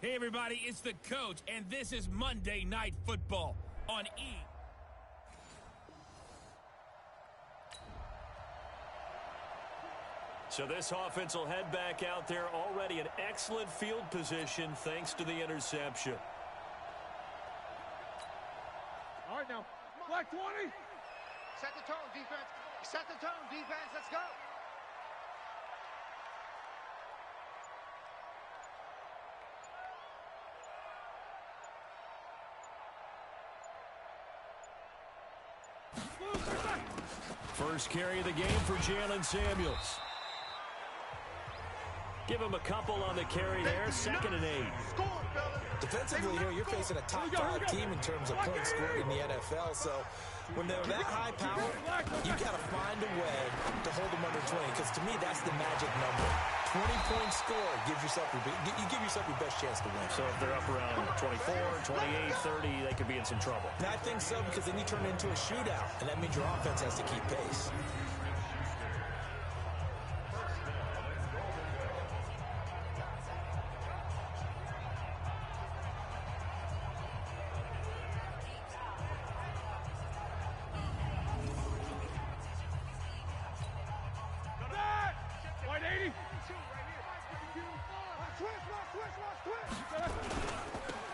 Hey everybody, it's the coach, and this is Monday Night Football on E! So this offense will head back out there, already in excellent field position thanks to the interception. All right, now, black 20. Set the tone, defense. Set the tone, defense. Let's go. First carry of the game for Jalen Samuels. Give him a couple on the carry there, 2nd and 8. Defensively here, you're facing a top 5 team in terms of points scored in the NFL, so when they're that high power, you got to find a way to hold them under 20, because to me, that's the magic number. 20-point score gives yourself you give yourself your best chance to win. So if they're up around 24, 28, 30, they could be in some trouble. And I think so, because then you turn it into a shootout, and that means your offense has to keep pace.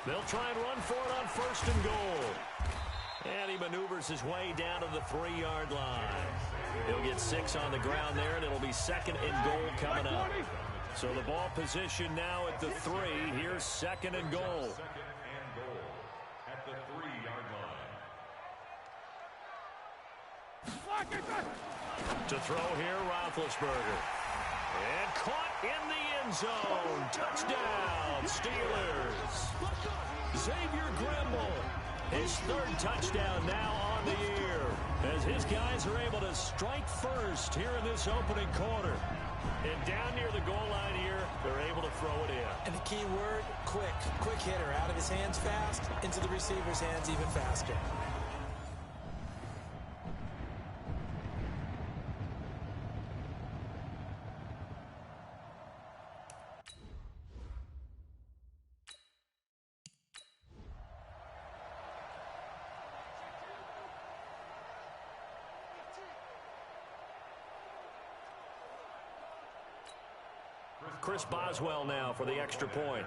They'll try and run for it on 1st and goal. And he maneuvers his way down to the 3-yard line. He'll get 6 on the ground there, and it'll be 2nd and goal coming up. So the ball position now at the 3. Here's 2nd and goal. At the 3-yard line. To throw here, Roethlisberger. And caught in the end zone. Touchdown, Steelers. Xavier Grimble, his 3rd touchdown now on the year, as his guys are able to strike first here in this opening quarter. And down near the goal line here, they're able to throw it in. And the key word, quick. Quick hitter, out of his hands fast, into the receiver's hands even faster. Chris Boswell now for the extra point.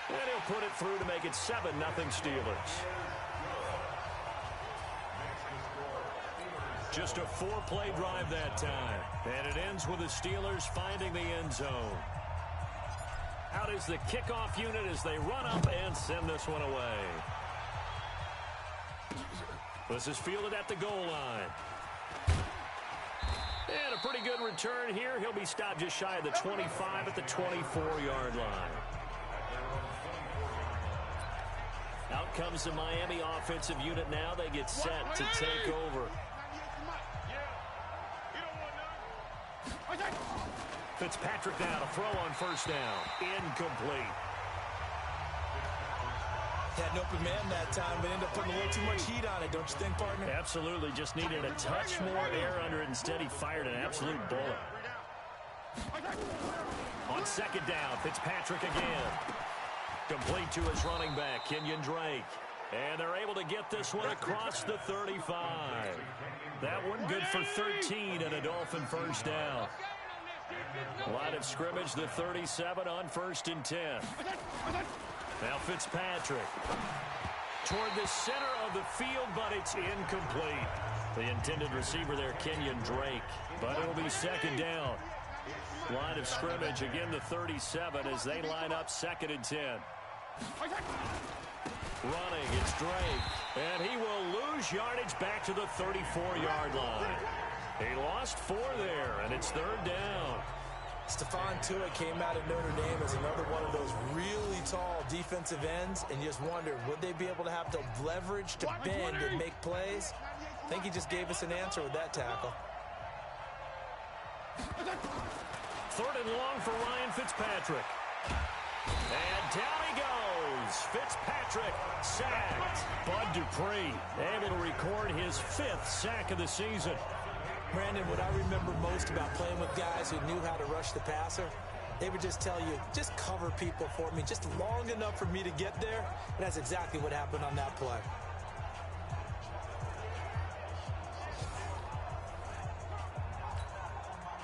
And he'll put it through to make it 7-0 Steelers. Just a 4-play drive that time. And it ends with the Steelers finding the end zone. Out is the kickoff unit as they run up and send this one away. This is fielded at the goal line. And a pretty good return here. He'll be stopped just shy of the 25 at the 24-yard line. Out comes the Miami offensive unit now. They get set to take over. Fitzpatrick now to throw on 1st down. Incomplete. Had an open man that time, but ended up putting a little too much heat on it, don't you think, partner? Absolutely. Just needed a touch more air under it. Instead, he fired an absolute bullet. On 2nd down, Fitzpatrick again. Complete to his running back, Kenyon Drake. And they're able to get this one across the 35. That one good for 13 and a Dolphin 1st down. Line of scrimmage, the 37 on 1st and 10. Now Fitzpatrick toward the center of the field, but it's incomplete. The intended receiver there, Kenyon Drake, but it'll be 2nd down. Line of scrimmage, again the 37 as they line up 2nd and 10. Running, it's Drake, and he will lose yardage back to the 34-yard line. He lost 4 there, and it's 3rd down. Stephon Tuitt came out of Notre Dame as another one of those really tall defensive ends, and you just wondered, would they be able to have the leverage to bend and make plays? I think he just gave us an answer with that tackle. 3rd and long for Ryan Fitzpatrick. And down he goes. Fitzpatrick sacked. Bud Dupree able to record his 5th sack of the season. Brandon, what I remember most about playing with guys who knew how to rush the passer, they would just tell you, just cover people for me, just long enough for me to get there. And that's exactly what happened on that play.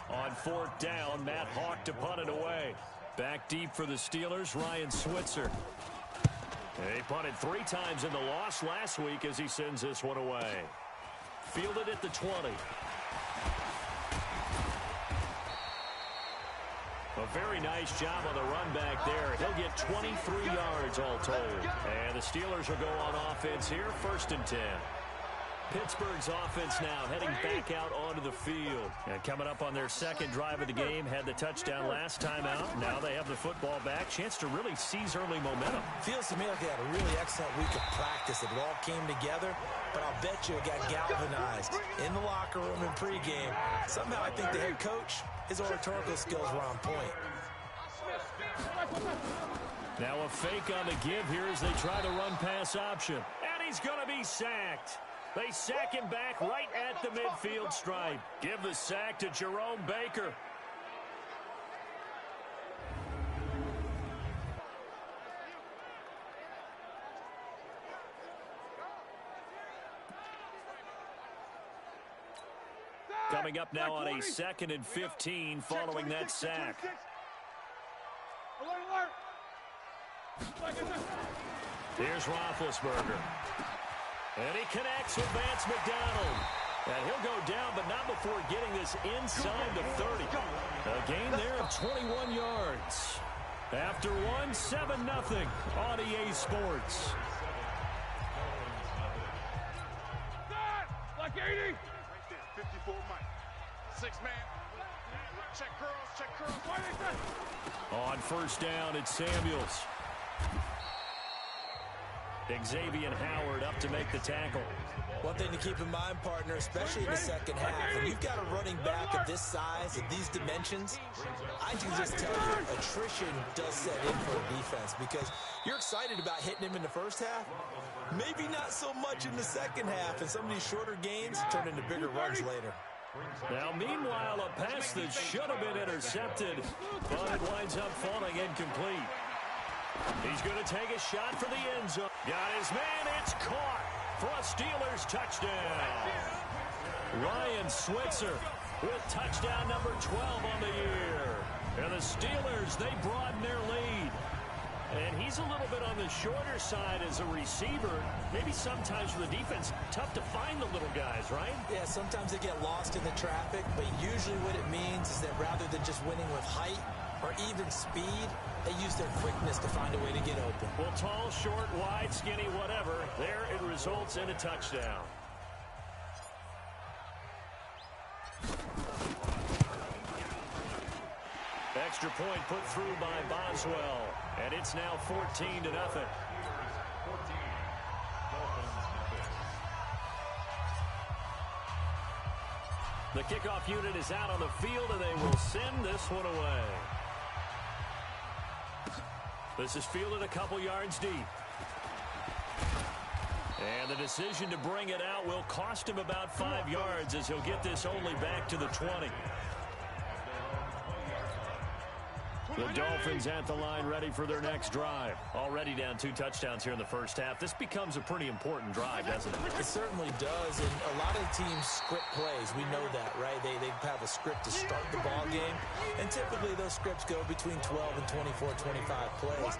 On 4th down, Matt Hawk to punt it away. Back deep for the Steelers, Ryan Switzer. He punted 3 times in the loss last week as he sends this one away. Fielded at the 20. A very nice job on the run back there. He'll get 23 yards all told. And the Steelers will go on offense here, 1st and 10. Pittsburgh's offense now heading back out onto the field. And coming up on their 2nd drive of the game, had the touchdown last time out. Now they have the football back. Chance to really seize early momentum. Feels to me like they had a really excellent week of practice. It all came together, but I'll bet you it got galvanized in the locker room in pregame. Somehow I think the head coach, his oratorical skills were on point. Now a fake on the give here as they try the run-pass option. And he's going to be sacked. They sack him back right at the midfield stripe. Give the sack to Jerome Baker. Coming up now on a 2nd and 15 following that sack. Here's Roethlisberger. And he connects with Vance McDonald. And he'll go down, but not before getting this inside the 30. A gain there of 21 yards. After one, 7-0 on EA Sports. Like 80. 54 Mike. 6-man. Check curls, check curls. On 1st down, it's Samuels. Xavier Howard up to make the tackle. One thing to keep in mind, partner, especially in the 2nd half, when you've got a running back of this size, of these dimensions, I can just tell you, attrition does set in for a defense because you're excited about hitting him in the 1st half, maybe not so much in the 2nd half, and some of these shorter gains turn into bigger runs later. Now, meanwhile, a pass that should have been intercepted, but it winds up falling incomplete. He's going to take a shot for the end zone. Got his man. It's caught for a Steelers touchdown. Ryan Switzer with touchdown number 12 on the year. And the Steelers, they broaden their lead. And he's a little bit on the shorter side as a receiver. Maybe sometimes for the defense, tough to find the little guys, right? Yeah, sometimes they get lost in the traffic, but usually what it means is that rather than just winning with height or even speed, they use their quickness to find a way to get open. Well, tall, short, wide, skinny, whatever, there it results in a touchdown. Extra point put through by Boswell, and it's now 14-0. The kickoff unit is out on the field, and they will send this one away. This is fielded a couple yards deep. And the decision to bring it out will cost him about 5 yards as he'll get this only back to the 20. The Dolphins at the line ready for their next drive. Already down 2 touchdowns here in the 1st half. This becomes a pretty important drive, doesn't it? It certainly does, and a lot of teams script plays. We know that, right? They have a script to start the ball game, and typically those scripts go between 12 and 24, 25 plays.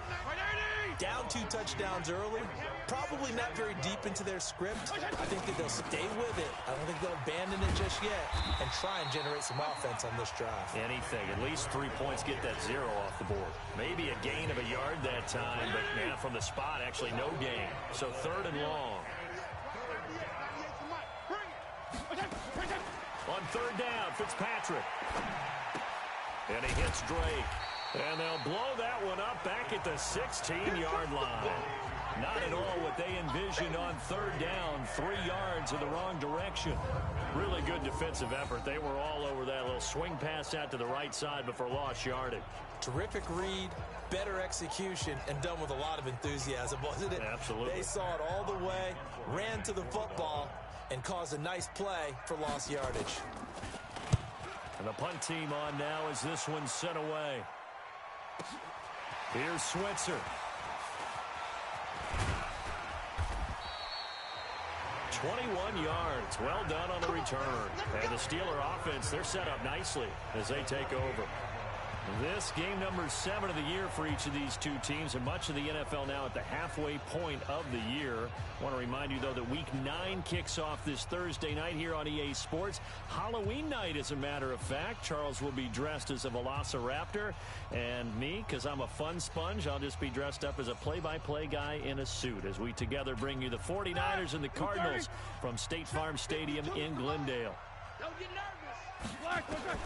Down 2 touchdowns early, probably not very deep into their script. I think that they'll stay with it. I don't think they'll abandon it just yet and try and generate some offense on this drive. Anything. At least 3 points, get that 0 off the board. Maybe a gain of a yard that time, but now from the spot, actually no gain. So 3rd and long. On 3rd down, Fitzpatrick. And he hits Drake. And they'll blow that one up back at the 16-yard line. Not at all what they envisioned on 3rd down. 3 yards in the wrong direction. Really good defensive effort. They were all over that little swing pass out to the right side before lost yardage. Terrific read, better execution, and done with a lot of enthusiasm, wasn't it? Absolutely. They saw it all the way, ran to the football, and cause a nice play for lost yardage. And the punt team on now as this one's sent away. Here's Switzer. 21 yards. Well done on the return. And the Steeler offense, they're set up nicely as they take over. This game number 7 of the year for each of these two teams, and much of the NFL now at the halfway point of the year. I want to remind you, though, that Week 9 kicks off this Thursday night here on EA Sports. Halloween night, as a matter of fact. Charles will be dressed as a Velociraptor, and me, because I'm a fun sponge, I'll just be dressed up as a play-by-play guy in a suit as we together bring you the 49ers and the Cardinals from State Farm Stadium in Glendale. Don't get nervous.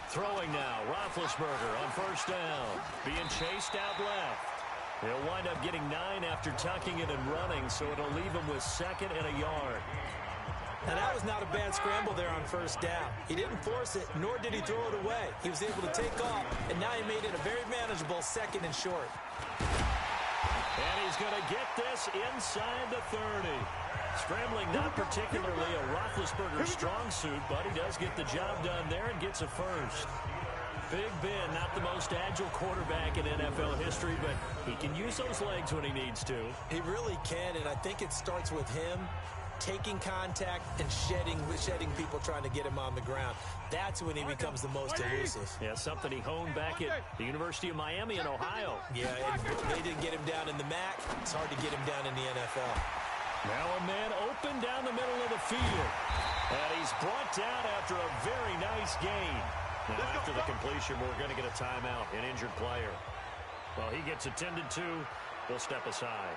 Throwing now, Roethlisberger on first down, being chased out left. He'll wind up getting 9 after tucking it and running, so it'll leave him with 2nd and a yard. Now, that was not a bad scramble there on first down. He didn't force it, nor did he throw it away. He was able to take off, and now he made it a very manageable 2nd and short. And he's going to get this inside the 30. Scrambling, not particularly a Roethlisberger strong suit, but he does get the job done there and gets a first. Big Ben, not the most agile quarterback in NFL history, but he can use those legs when he needs to. He really can, and I think it starts with him taking contact and shedding people trying to get him on the ground. That's when he becomes the most elusive. Yeah, something he honed back at the University of Miami in Ohio. Yeah, and they didn't get him down in the MAC. It's hard to get him down in the NFL. Now a man open down the middle of the field. And he's brought down after a very nice gain. Now after the completion, we're going to get a timeout, an injured player. Well, he gets attended to. We'll step aside.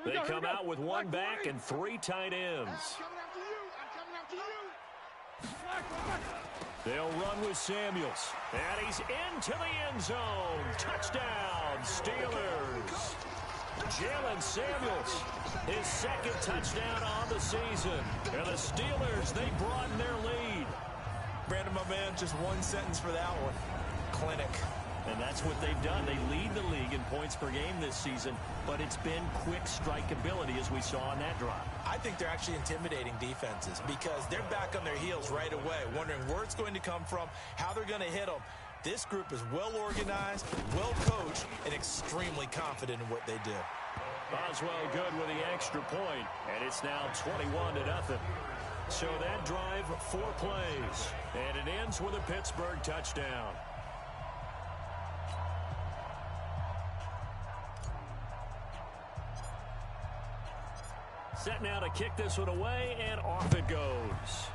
They come out with 1 back and 3 tight ends. They'll run with Samuels. And he's into the end zone. Touchdown, Steelers. Jalen Samuels, his 2nd touchdown on the season. And the Steelers, they broaden their lead. Brandon, my man, just one sentence for that one. Clinic. And that's what they've done. They lead the league in points per game this season, but it's been quick strike ability as we saw on that drive. I think they're actually intimidating defenses because they're back on their heels right away, wondering where it's going to come from, how they're going to hit them. This group is well organized, well coached, and extremely confident in what they do. Boswell good with the extra point, and it's now 21-0. So that drive, 4 plays, and it ends with a Pittsburgh touchdown. Set now to kick this one away, and off it goes.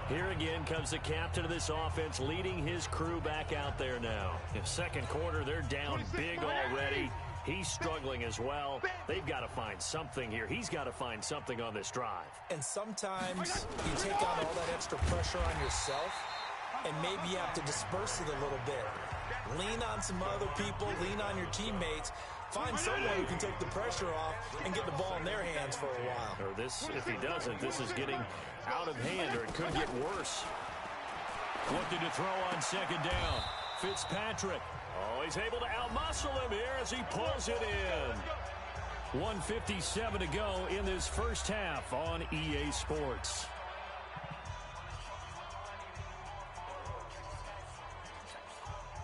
Here again comes the captain of this offense, leading his crew back out there now. In 2nd quarter, they're down big already. He's struggling as well. They've got to find something here. He's got to find something on this drive. And sometimes you take on all that extra pressure on yourself, and maybe you have to disperse it a little bit. Lean on some other people, lean on your teammates. Find someone who can take the pressure off and get the ball in their hands for a while. Or this, if he doesn't, this is getting out of hand, or it could get worse. Looking to throw on 2nd down. Fitzpatrick. Oh, he's able to outmuscle him here as he pulls it in. 1:57 to go in this first half on EA Sports.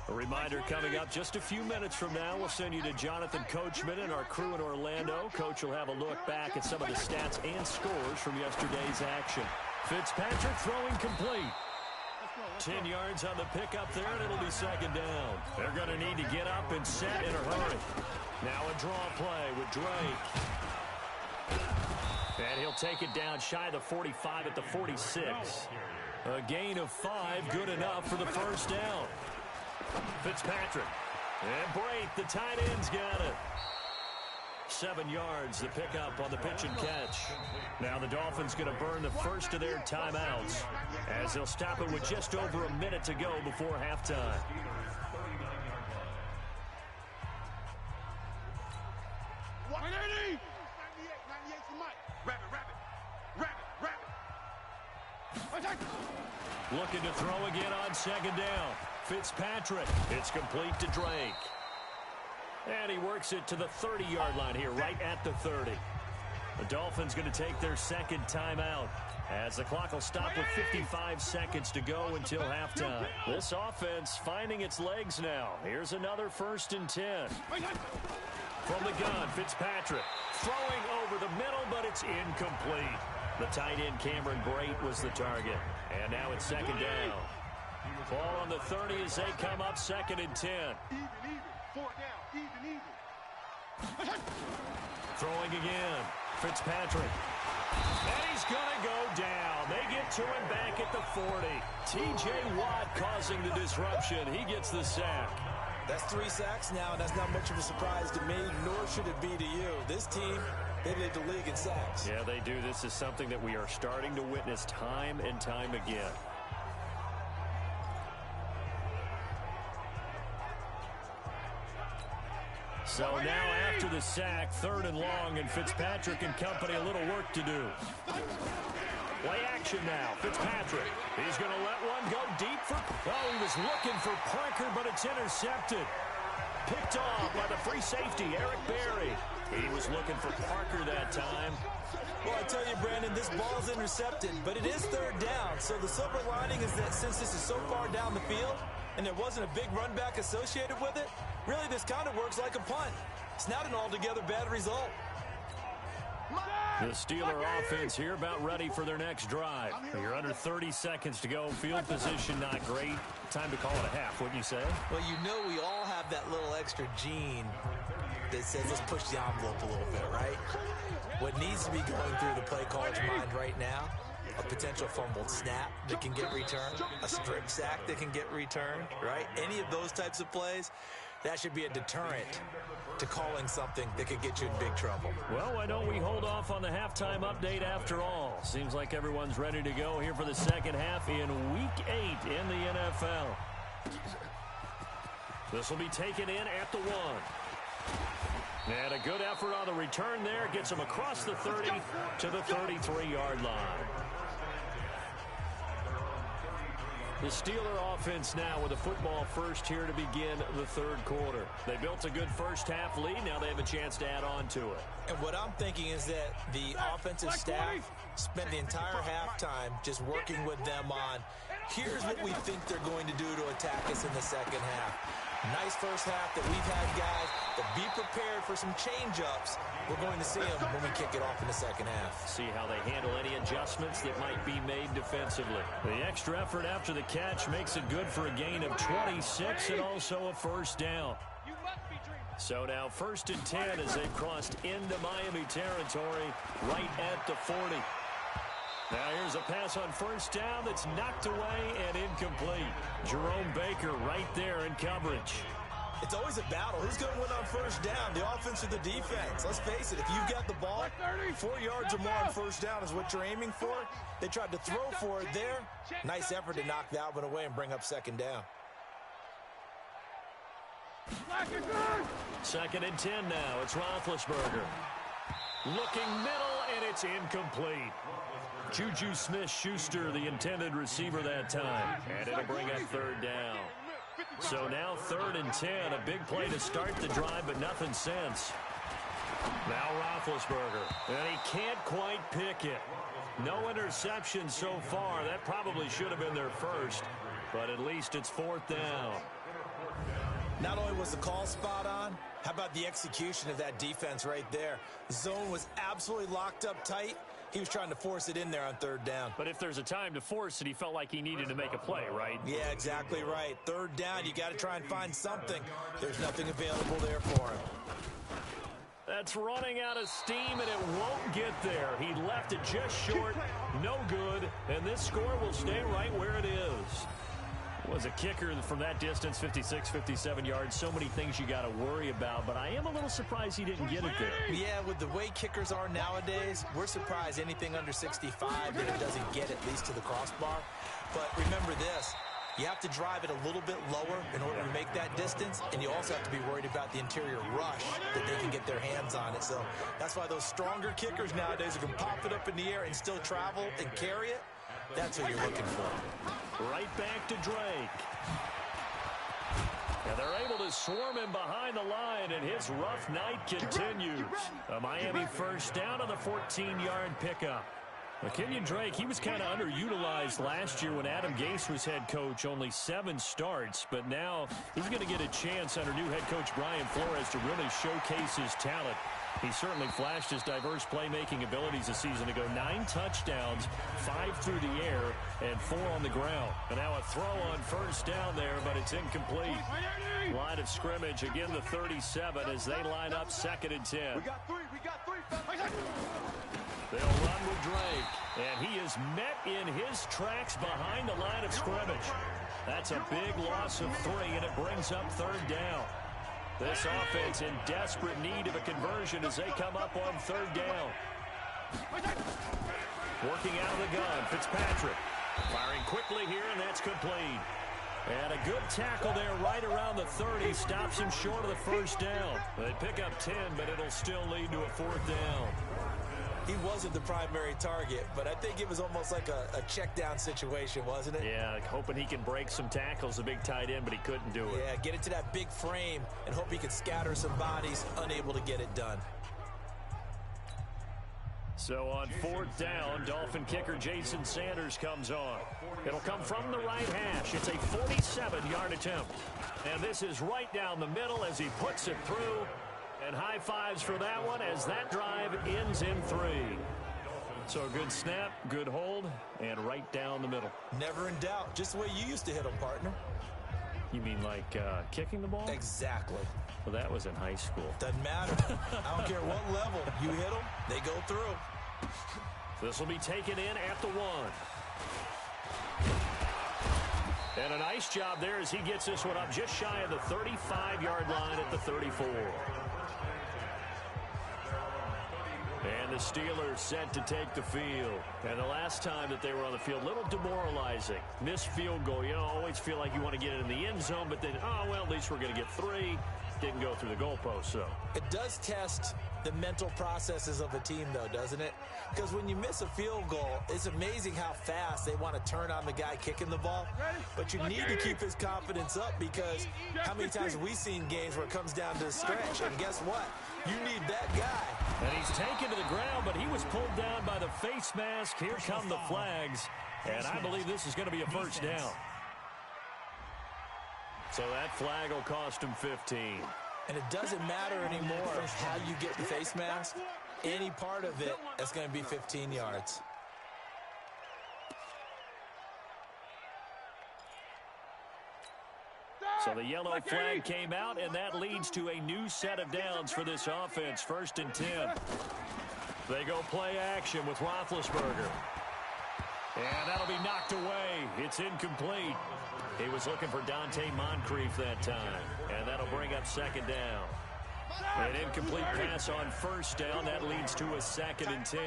A reminder coming up just a few minutes from now, we'll send you to Jonathan Coachman and our crew in Orlando. Coach will have a look back at some of the stats and scores from yesterday's action. Fitzpatrick throwing complete. 10 yards on the pickup there, and it'll be 2nd down. They're going to need to get up and set in a hurry. Now a draw play with Drake. And he'll take it down shy of the 45 at the 46. A gain of 5, good enough for the first down. Fitzpatrick. And Brate, the tight end's got it. 7 yards, the pickup on the pitch and catch. Now the Dolphins going to burn the first of their timeouts as they'll stop it with just over a minute to go before halftime. looking to throw again on second down. Fitzpatrick. It's complete to Drake. And he works it to the 30-yard line here, right at the 30. The Dolphins going to take their second timeout as the clock will stop with 55 seconds to go until halftime. This offense finding its legs now. Here's another 1st and 10. From the gun, Fitzpatrick throwing over the middle, but it's incomplete. The tight end, Cameron Brate, was the target. And now it's second down. Ball on the 30 as they come up 2nd and 10. Even. 4 down. Even. Throwing again. Fitzpatrick. And he's going to go down. They get to him back at the 40. T.J. Watt causing the disruption. He gets the sack. That's 3 sacks now, and that's not much of a surprise to me, nor should it be to you. This team, they lead the league in sacks. Yeah, they do. This is something that we are starting to witness time and time again. So now after the sack, 3rd and long, and Fitzpatrick and company a little work to do. Play action now. Fitzpatrick. He's going to let one go deep for... Oh, he was looking for Parker, but it's intercepted. Picked off by the free safety, Eric Berry. He was looking for Parker that time. Well, I tell you, Brandon, this ball's intercepted, but it is 3rd down. So the silver lining is that since this is so far down the field and there wasn't a big run back associated with it, really this kind of works like a punt. It's not an altogether bad result. The Steeler offense here about ready for their next drive. You're under 30 seconds to go. Field position not great. Time to call it a half, wouldn't you say? Well, you know we all have that little extra gene that says let's push the envelope a little bit, right? What needs to be going through the play caller's mind right now, a potential fumbled snap that can get returned, a strip sack that can get returned, right? Any of those types of plays, that should be a deterrent to calling something that could get you in big trouble. Well, why don't we hold off on the halftime update after all? Seems like everyone's ready to go here for the second half in Week 8 in the NFL. This will be taken in at the 1. And a good effort on the return there. Gets him across the 30 to the 33-yard line. The Steeler offense now with a football first here to begin the 3rd quarter. They built a good first half lead. Now they have a chance to add on to it. And what I'm thinking is that the offensive staff spent the entire halftime just working with them on, here's what we think they're going to do to attack us in the second half. Nice first half that we've had, guys, but be prepared for some change-ups. We're going to see them when we kick it off in the second half. See how they handle any adjustments that might be made defensively. The extra effort after the catch makes it good for a gain of 26 and also a 1st down. So now 1st and 10 as they've crossed into Miami territory right at the 40. Now here's a pass on 1st down that's knocked away and incomplete. Jerome Baker right there in coverage. It's always a battle. Who's going to win on 1st down, the offense or the defense? Let's face it, if you've got the ball, 4 yards or more on 1st down is what you're aiming for. They tried to throw for it there. Nice effort to knock that one away and bring up 2nd down. 2nd and 10 now. It's Roethlisberger. Looking middle, and it's incomplete. Juju Smith-Schuster, the intended receiver that time. And it'll bring up 3rd down. So now 3rd and 10. A big play to start the drive, but nothing since. Now Roethlisberger. And he can't quite pick it. No interception so far. That probably should have been their first. But at least it's 4th down. Not only was the call spot on, how about the execution of that defense right there? The zone was absolutely locked up tight. He was trying to force it in there on 3rd down. But if there's a time to force it, he felt like he needed to make a play, right? Yeah, exactly right. 3rd down, you got to try and find something. There's nothing available there for him. That's running out of steam, and it won't get there. He left it just short, no good, and this score will stay right where it is. Was a kicker from that distance, 56, 57 yards. So many things you got to worry about, but I am a little surprised he didn't get it there. Yeah, with the way kickers are nowadays, we're surprised anything under 65 that it doesn't get at least to the crossbar. But remember this, you have to drive it a little bit lower in order to make that distance, and you also have to be worried about the interior rush that they can get their hands on it. So that's why those stronger kickers nowadays who can pop it up in the air and still travel and carry it, that's what you're looking for. Right back to Drake. And they're able to swarm him behind the line, and his rough night continues. A Miami first down on the 14-yard pickup. Well, Kenyon Drake, he was kind of underutilized last year when Adam Gase was head coach, only 7 starts. But now he's going to get a chance under new head coach Brian Flores to really showcase his talent. He certainly flashed his diverse playmaking abilities a season ago. 9 touchdowns, 5 through the air, and 4 on the ground. And now a throw on first down there, but it's incomplete. Line of scrimmage, again the 37 as they line up 2nd and 10. We got 3. They'll run with Drake, and he is met in his tracks behind the line of scrimmage. That's a big loss of 3, and it brings up 3rd down. This offense in desperate need of a conversion as they come up on 3rd down. Working out of the gun, Fitzpatrick. Firing quickly here, and that's complete. And a good tackle there right around the 30 stops him short of the 1st down. They pick up 10, but it'll still lead to a 4th down. He wasn't the primary target, but I think it was almost like a check down situation, wasn't it? Yeah, like hoping he can break some tackles, a big tight end, but he couldn't do it. Yeah, get into that big frame and hope he can scatter some bodies, unable to get it done. So on 4th down, Dolphin kicker Jason Sanders comes on. It'll come from the right hash. It's a 47-yard attempt. And this is right down the middle as he puts it through. And high fives for that one as that drive ends in 3. So a good snap, good hold, and right down the middle. Never in doubt. Just the way you used to hit them, partner. You mean like kicking the ball? Exactly. Well, that was in high school. Doesn't matter. I don't care what level. You hit them, they go through. This will be taken in at the 1. And a nice job there as he gets this one up just shy of the 35-yard line at the 34. And the Steelers set to take the field. And the last time that they were on the field, a little demoralizing. Missed field goal. You know, always feel like you want to get it in the end zone, but then, oh, well, at least we're going to get 3. Didn't go through the goalpost, so. It does test the mental processes of a team, though, doesn't it? Because when you miss a field goal, it's amazing how fast they want to turn on the guy kicking the ball. But you need to keep his confidence up because how many times have we seen games where it comes down to the stretch? And guess what? You need that guy. And he's taken to the ground, but he was pulled down by the face mask. Here come the flags. And I believe this is going to be a 1st down. So that flag will cost him 15. And it doesn't matter anymore how you get the face mask. Any part of it is going to be 15 yards. So the yellow flag came out, and that leads to a new set of downs for this offense. 1st and 10. They go play action with Roethlisberger. And that'll be knocked away. It's incomplete. He was looking for Dante Moncrief that time. And that'll bring up 2nd down. An incomplete pass on 1st down. That leads to a 2nd and 10.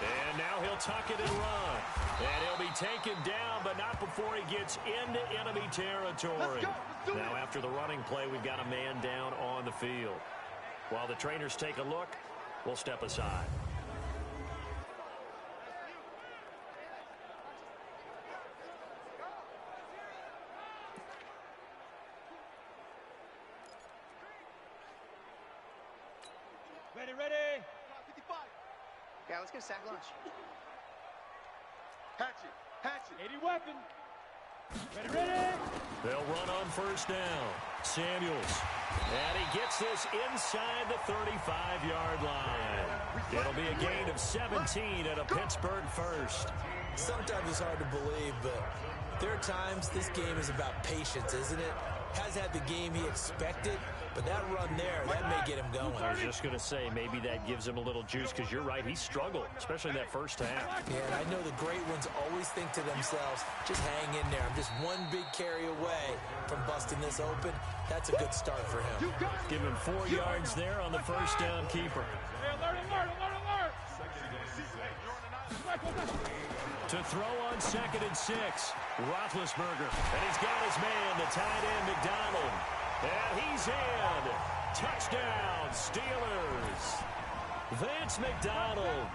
And now he'll tuck it and run. And he'll be taken down, but not before he gets into enemy territory. Now after the running play, we've got a man down on the field. While the trainers take a look, we'll step aside. Ready. 55. Yeah, let's get a sack lunch. Hatchet. 80 weapon. Ready. They'll run on 1st down. Samuels. And he gets this inside the 35-yard line. It'll be a gain of 17 at a Pittsburgh 1st. Sometimes it's hard to believe, but there are times this game is about patience, isn't it? Has had the game he expected, but that run there, that may get him going. I was just going to say, maybe that gives him a little juice, because you're right, he struggled, especially in that 1st half. Yeah, and I know the great ones always think to themselves, just hang in there. I'm just one big carry away from busting this open. That's a good start for him. Give him 4 yards there on the 1st down keeper. Alert. To throw on 2nd and 6, Roethlisberger. And he's got his man, the tight end, McDonald. And he's in. Touchdown, Steelers. Vance McDonald,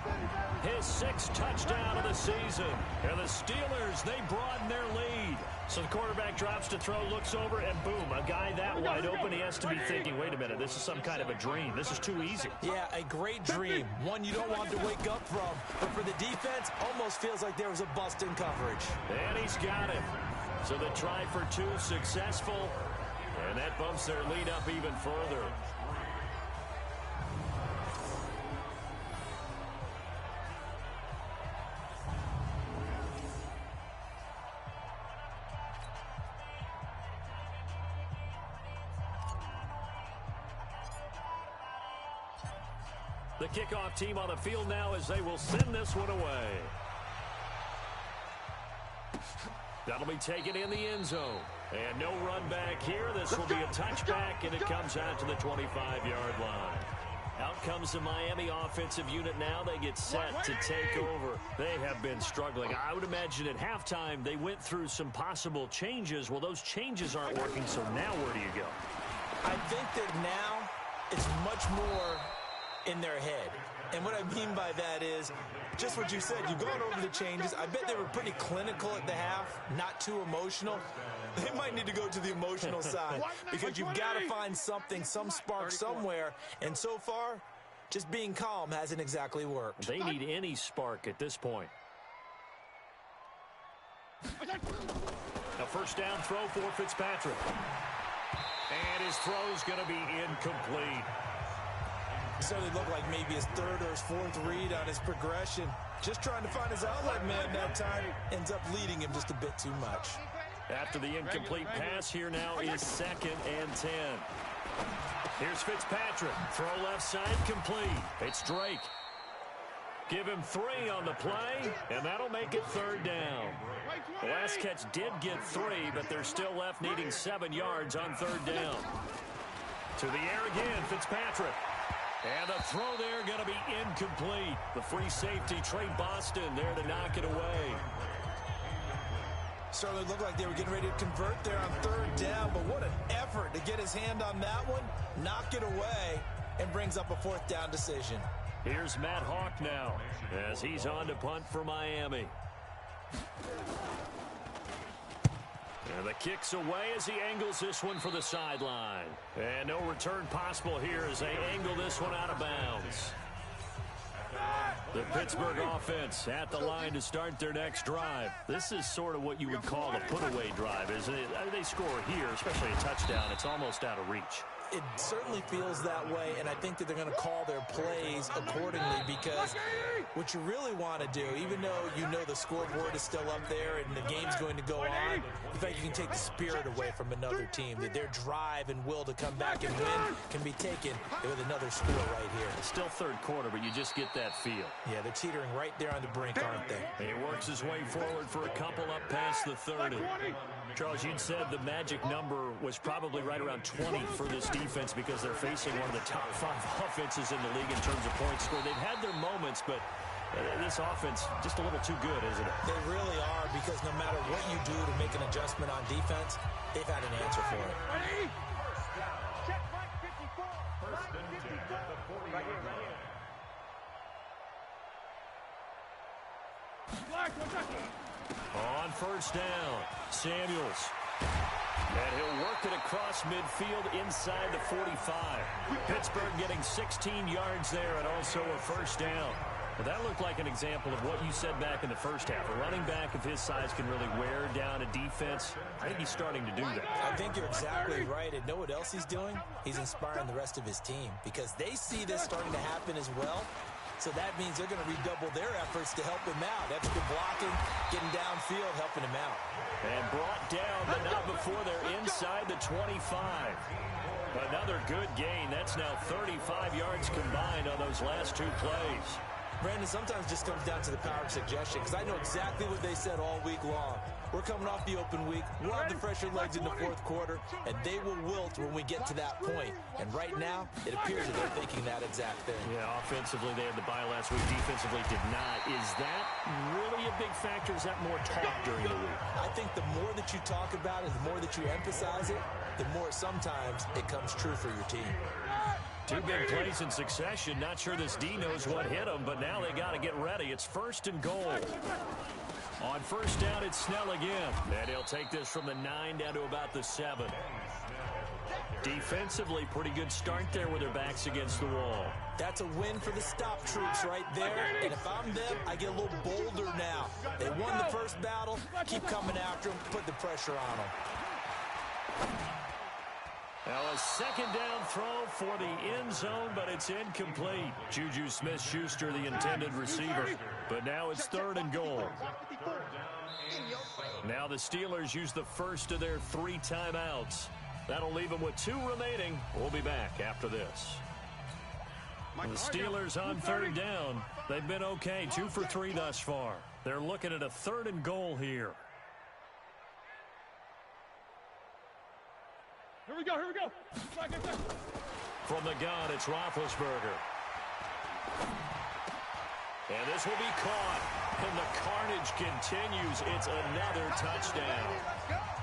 his 6th touchdown of the season. And the Steelers, they broaden their lead. So the quarterback drops to throw, looks over, and boom, a guy that wide open, he has to be thinking, wait a minute, this is some kind of a dream. This is too easy. Yeah, a great dream. One you don't want to wake up from. But for the defense, almost feels like there was a bust in coverage. And he's got it. So the try for 2 successful. And that bumps their lead up even further. The kickoff team on the field now as they will send this one away. That'll be taken in the end zone. And no run back here. This will be a touchback, and it comes out to the 25-yard line. Out comes the Miami offensive unit now. They get set to take over. They have been struggling. I would imagine at halftime they went through some possible changes. Well, those changes aren't working, so now where do you go? I think that now it's much more in their head. And what I mean by that is just what you said. You've gone over the changes. I bet they were pretty clinical at the half, not too emotional. They might need to go to the emotional side because you've got to find something, some spark somewhere. And so far, just being calm hasn't exactly worked. They need any spark at this point. A first down throw for Fitzpatrick. And his throw's going to be incomplete. Certainly looked like maybe his 3rd or his 4th read on his progression. Just trying to find his outlet man that time. Ends up leading him just a bit too much. After the incomplete pass, here now is 2nd and 10. Here's Fitzpatrick. Throw left side complete. It's Drake. Give him 3 on the play, and that'll make it 3rd down. The last catch did get 3, but they're still left needing 7 yards on 3rd down. To the air again, Fitzpatrick. And the throw there going to be incomplete. The free safety, Trey Boston, there to knock it away. Certainly looked like they were getting ready to convert there on 3rd down, but what an effort to get his hand on that one, knock it away, and brings up a 4th down decision. Here's Matt Hawk now as he's on to punt for Miami. And the kick's away as he angles this one for the sideline. And no return possible here as they angle this one out of bounds. The Pittsburgh offense at the line to start their next drive. This is sort of what you would call a put-away drive, isn't it? They score here, especially a touchdown. It's almost out of reach. It certainly feels that way, and I think that they're going to call their plays accordingly because what you really want to do, even though you know the scoreboard is still up there and the game's going to go on, in fact, you can take the spirit away from another team, that their drive and will to come back and win can be taken with another score right here. It's still 3rd quarter, but you just get that feel. Yeah, they're teetering right there on the brink, aren't they? He works his way forward for a couple up past the 30. Charles, you'd said the magic number was probably right around 20 for this defense because they're facing one of the top 5 offenses in the league in terms of points scored. They've had their moments, but this offense just a little too good, isn't it? They really are, because no matter what you do to make an adjustment on defense, they've had an answer for it. Ready? Check Mike 54. First and 10 at the 40-yard line. Black, one second. On first down, Samuels. And he'll work it across midfield inside the 45. Pittsburgh getting 16 yards there and also a first down. But that looked like an example of what you said back in the first half. A running back of his size can really wear down a defense. I think he's starting to do that. I think you're exactly right. And know what else he's doing? He's inspiring the rest of his team because they see this starting to happen as well. So that means they're going to redouble their efforts to help him out. Extra blocking, getting downfield, helping him out. And brought down, but not before they're inside the 25. Another good gain. That's now 35 yards combined on those last 2 plays. Brandon, sometimes it just comes down to the power of suggestion because I know exactly what they said all week long. We're coming off the open week. We'll have the fresher legs in the 4th quarter, and they will wilt when we get to that point. And right now, it appears that they're thinking that exact thing. Yeah, offensively, they had the bye last week. Defensively, did not. Is that really a big factor? Is that more talk during the week? I think the more that you talk about it, the more that you emphasize it, the more sometimes it comes true for your team. Two big plays in succession. Not sure this D knows what hit him, but now they got to get ready. It's 1st and goal. On 1st down, it's Snell again. And he'll take this from the 9 down to about the 7. Defensively, pretty good start there with their backs against the wall. That's a win for the stop troops right there. And if I'm them, I get a little bolder now. They won the first battle. Keep coming after them. Put the pressure on them. Now a 2nd down throw for the end zone, but it's incomplete. Juju Smith-Schuster, the intended receiver. But now it's 3rd and goal. Now the Steelers use the first of their 3 timeouts. That'll leave them with 2 remaining. We'll be back after this. The Steelers on 3rd down. They've been okay, 2 for 3 thus far. They're looking at a 3rd and goal here. Here we go, here we go. From the gun, it's Roethlisberger. And this will be caught. And the carnage continues. It's another touchdown.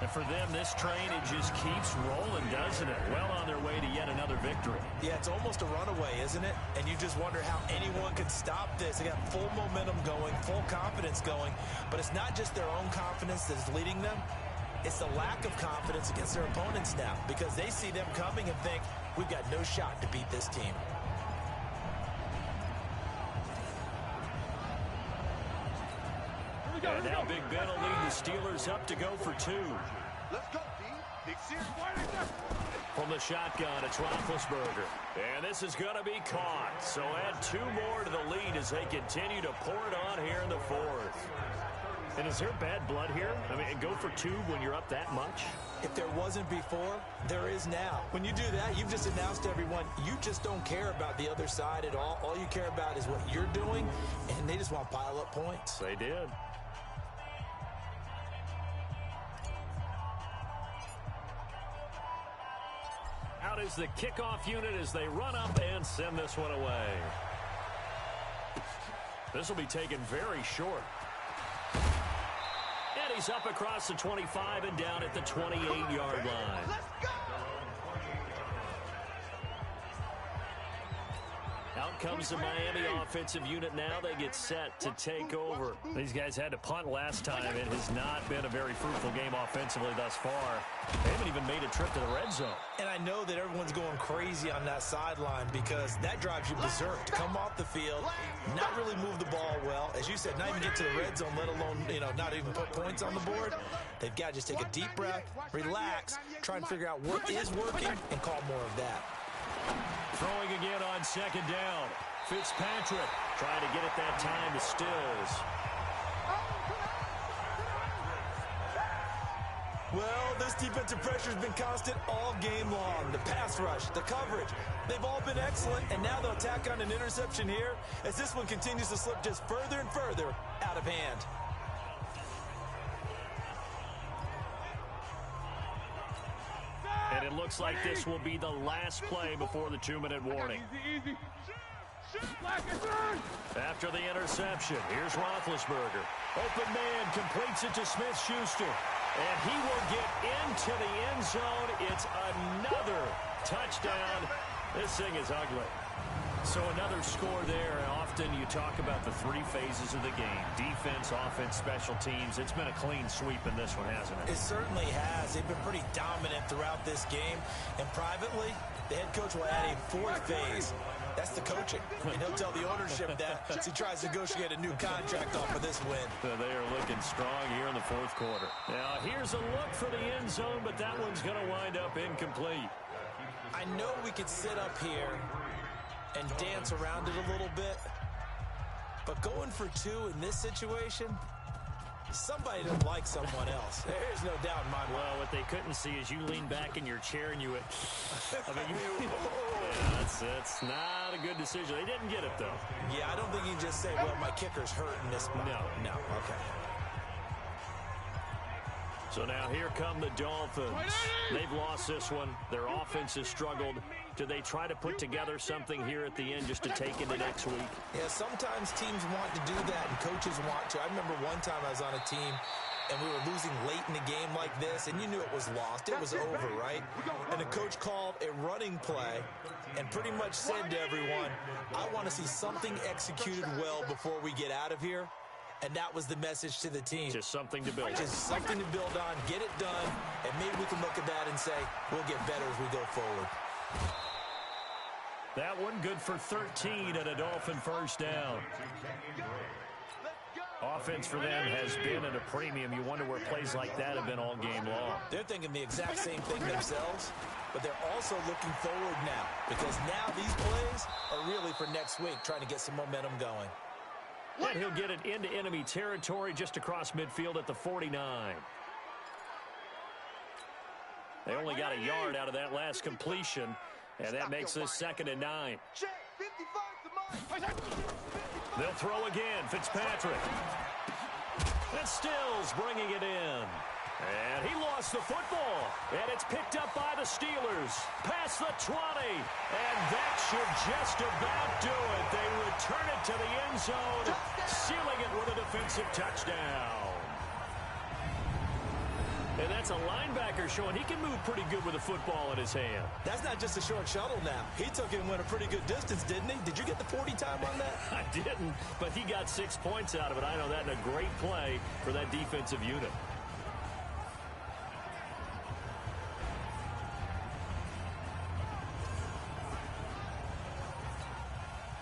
And for them, this train, it just keeps rolling, doesn't it? Well on their way to yet another victory. Yeah, it's almost a runaway, isn't it? And you just wonder how anyone could stop this. They got full momentum going, full confidence going. But it's not just their own confidence that's leading them. It's the lack of confidence against their opponents now, because they see them coming and think, we've got no shot to beat this team. And now Big Ben will lead the Steelers up to go for 2. Let's go, D. Big series. From the shotgun, it's Roethlisberger. And this is going to be caught. So add 2 more to the lead as they continue to pour it on here in the 4th. And is there bad blood here? I mean, go for 2 when you're up that much? If there wasn't before, there is now. When you do that, you've just announced to everyone, you just don't care about the other side at all. All you care about is what you're doing, and they just want to pile up points. They did. Out is the kickoff unit as they run up and send this one away. This will be taken very short. And he's up across the 25 and down at the 28-yard line. Let's go. Out comes the Miami offensive unit now. They get set to take over. These guys had to punt last time. It has not been a very fruitful game offensively thus far. They haven't even made a trip to the red zone. And I know that everyone's going crazy on that sideline because that drives you berserk to come off the field, not really move the ball well. As you said, not even get to the red zone, let alone, not even put points on the board. They've got to just take a deep breath, relax, try and figure out what is working, and call more of that. Throwing again on 2nd down. Fitzpatrick trying to get it that time to Stills. Well, this defensive pressure has been constant all game long. The pass rush, the coverage, they've all been excellent, and now they'll tack on an interception here as this one continues to slip just further and further out of hand. And it looks like this will be the last play before the 2-minute warning. Easy. After the interception, here's Roethlisberger. Open man completes it to Smith-Schuster. And he will get into the end zone. It's another touchdown. This thing is ugly. So another score there. Often you talk about the 3 phases of the game. Defense, offense, special teams. It's been a clean sweep in this one, hasn't it? It certainly has. They've been pretty dominant throughout this game. And privately, the head coach will add a 4th phase. That's the coaching. And he'll tell the ownership that as he tries to negotiate a new contract off of this win. They are looking strong here in the 4th quarter. Now, here's a look for the end zone, but that one's going to wind up incomplete. I know we could sit up here and dance around it a little bit, but going for 2 in this situation, somebody doesn't like someone else. There's no doubt in my mind. Well, what they couldn't see is you lean back in your chair and you went, that's not a good decision. They didn't get it, though. Yeah, I don't think you can just say, well, my kicker's hurting this spot. No, okay. So now here come the Dolphins. They've lost this one. Their offense has struggled. Do they try to put together something here at the end just to take into next week? Yeah, sometimes teams want to do that and coaches want to. I remember one time I was on a team and we were losing late in the game like this, and you knew it was lost. It was over, right? And the coach called a running play and pretty much said to everyone, I want to see something executed well before we get out of here. And that was the message to the team. Just something to build on. Just something to build on, get it done, and maybe we can look at that and say, we'll get better as we go forward. That one good for 13 and a Dolphin first down. Offense for them has been at a premium. You wonder where plays like that have been all game long. They're thinking the exact same thing themselves, but they're also looking forward now because now these plays are really for next week, trying to get some momentum going. And he'll get it into enemy territory just across midfield at the 49. They only got a yard out of that last completion, and that makes this 2nd and 9. They'll throw again. Fitzpatrick. And Stills bringing it in. And he lost the football. And it's picked up by the Steelers. Past the 20. And that should just about do it. They return it to the end zone, sealing it with a defensive touchdown. And that's a linebacker showing he can move pretty good with a football in his hand. That's not just a short shuttle now. He took it and went a pretty good distance, didn't he? Did you get the 40 time on that? I didn't, but he got 6 points out of it. I know that in a great play for that defensive unit.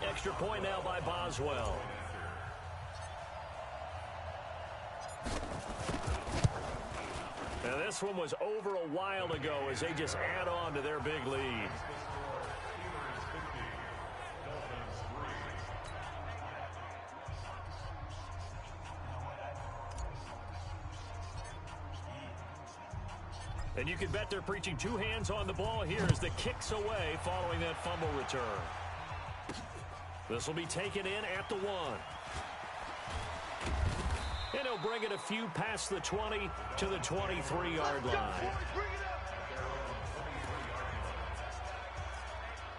Extra point now by Boswell. Now this one was over a while ago as they just add on to their big lead. And you can bet they're preaching 2 hands on the ball here as the kick's away following that fumble return. This will be taken in at the 1. And he'll bring it a few past the 20 to the 23-yard line.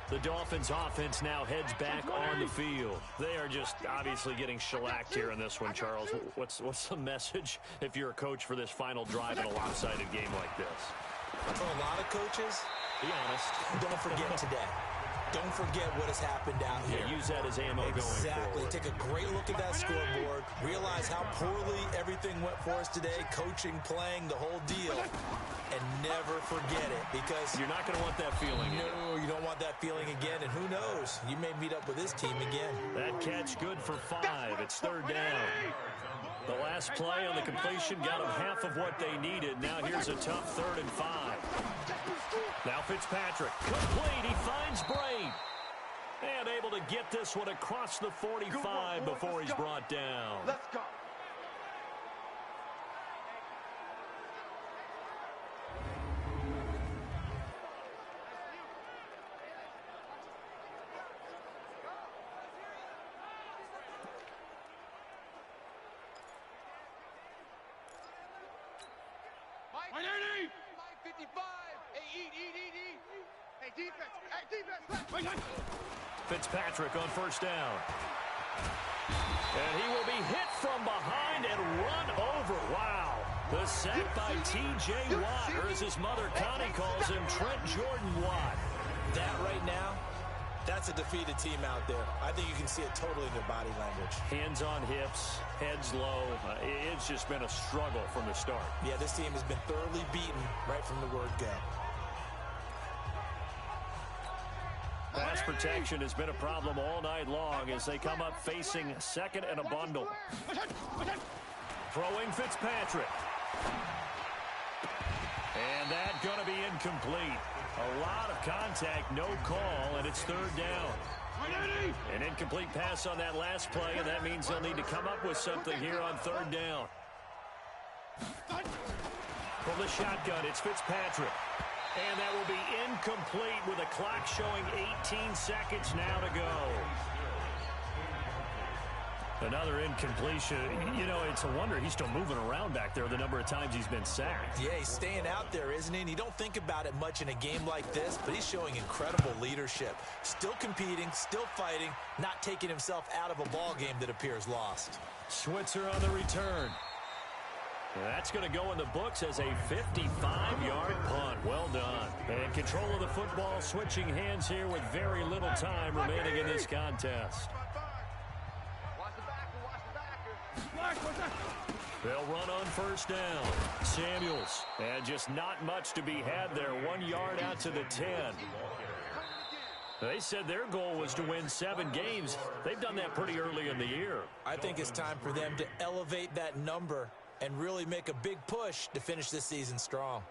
The Dolphins offense now heads back on the field. They are just obviously getting shellacked here in this one, Charles. What's the message if you're a coach for this final drive in a lopsided game like this? For a lot of coaches, be honest, don't forget today. Don't forget what has happened out here. Yeah, use that as ammo going forward. Exactly. Take a great look at that scoreboard. Realize how poorly everything went for us today. Coaching, playing, the whole deal. And never forget it because you're not going to want that feeling. No, you don't want that feeling again. And who knows? You may meet up with this team again. That catch good for 5. It's 3rd down. The last play on the completion got them half of what they needed. Now here's a tough 3rd and 5. Now Fitzpatrick, complete, he finds Brain. And able to get this one across the 45 before he's brought down. Let's go. Mike 55. Hey, eat. Hey, defense. Fitzpatrick on 1st down. And he will be hit from behind and run over. Wow. The sack by T.J. Watt, or as his mother Connie calls him, Trent Jordan Watt. That right now, that's a defeated team out there. I think you can see it totally in their body language. Hands on hips, heads low. It's just been a struggle from the start. Yeah, this team has been thoroughly beaten right from the word go. Pass protection has been a problem all night long as they come up facing 2nd and a bundle. Throwing Fitzpatrick. And that going to be incomplete. A lot of contact, no call, and it's 3rd down. An incomplete pass on that last play, and that means they'll need to come up with something here on 3rd down. From the shotgun, it's Fitzpatrick. And that will be incomplete with the clock showing 18 seconds now to go. Another incompletion. You know, it's a wonder he's still moving around back there the number of times he's been sacked. Yeah, he's staying out there, isn't he? And you don't think about it much in a game like this, but he's showing incredible leadership. Still competing, still fighting, not taking himself out of a ball game that appears lost. Switzer on the return. That's going to go in the books as a 55-yard punt. Well done. And control of the football switching hands here with very little time remaining in this contest. Watch the backer. They'll run on first down. Samuels. And just not much to be had there. 1 yard out to the 10. They said their goal was to win 7 games. They've done that pretty early in the year. I think it's time for them to elevate that number and really make a big push to finish this season strong.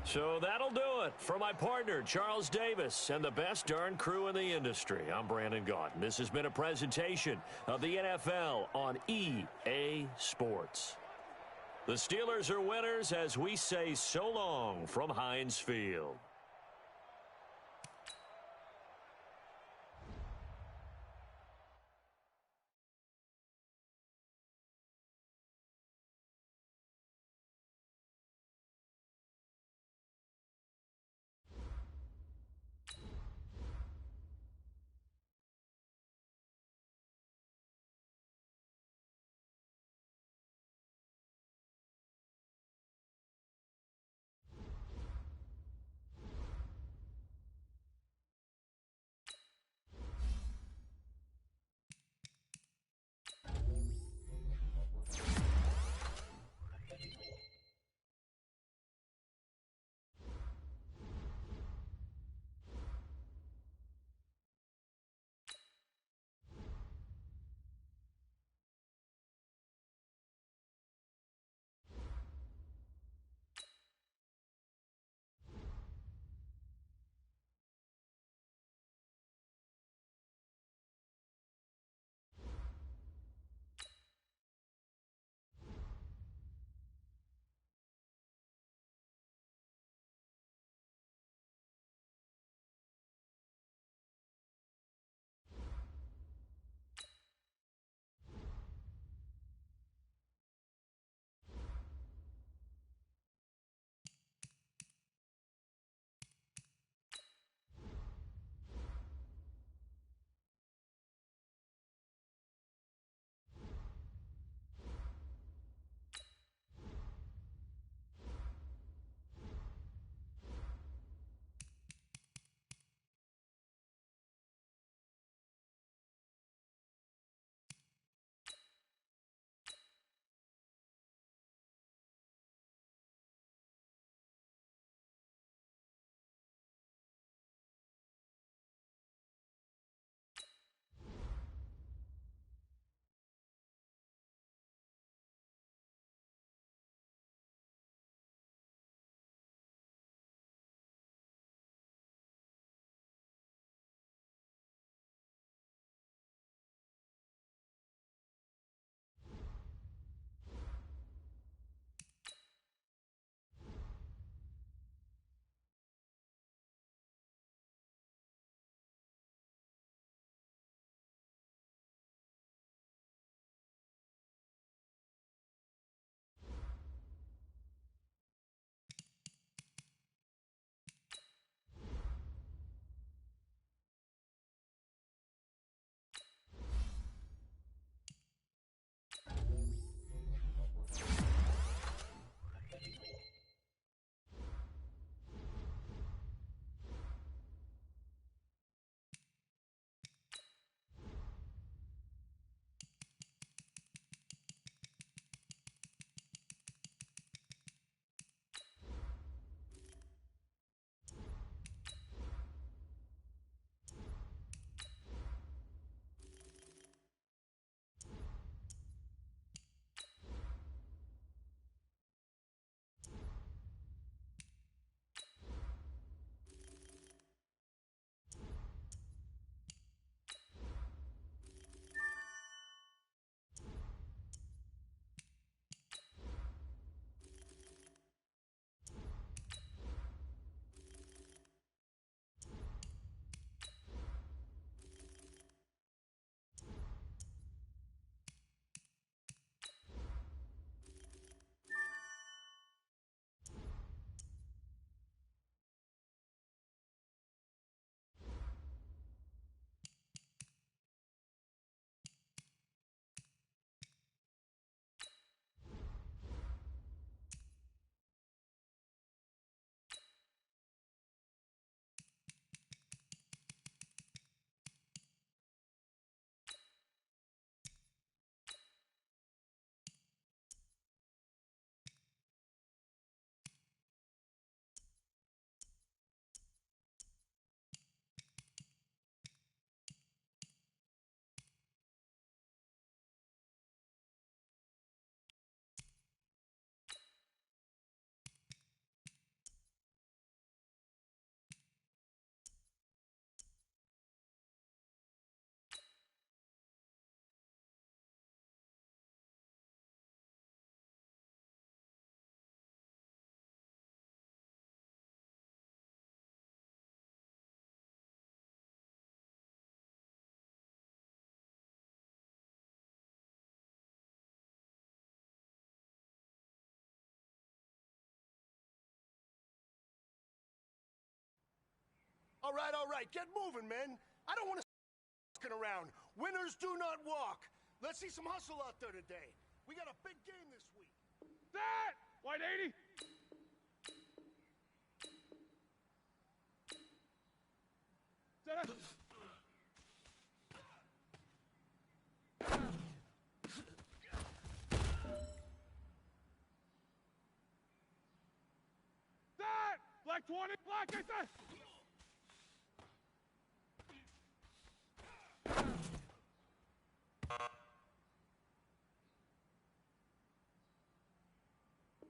So that'll do it for my partner, Charles Davis, and the best darn crew in the industry. I'm Brandon Gaudin. This has been a presentation of the NFL on EA Sports. The Steelers are winners as we say so long from Heinz Field. All right. Get moving, man. I don't want to around. Winners do not walk. Let's see some hustle out there today. We got a big game this week. That! White 80! Set up. That! Black 20! Black, I said!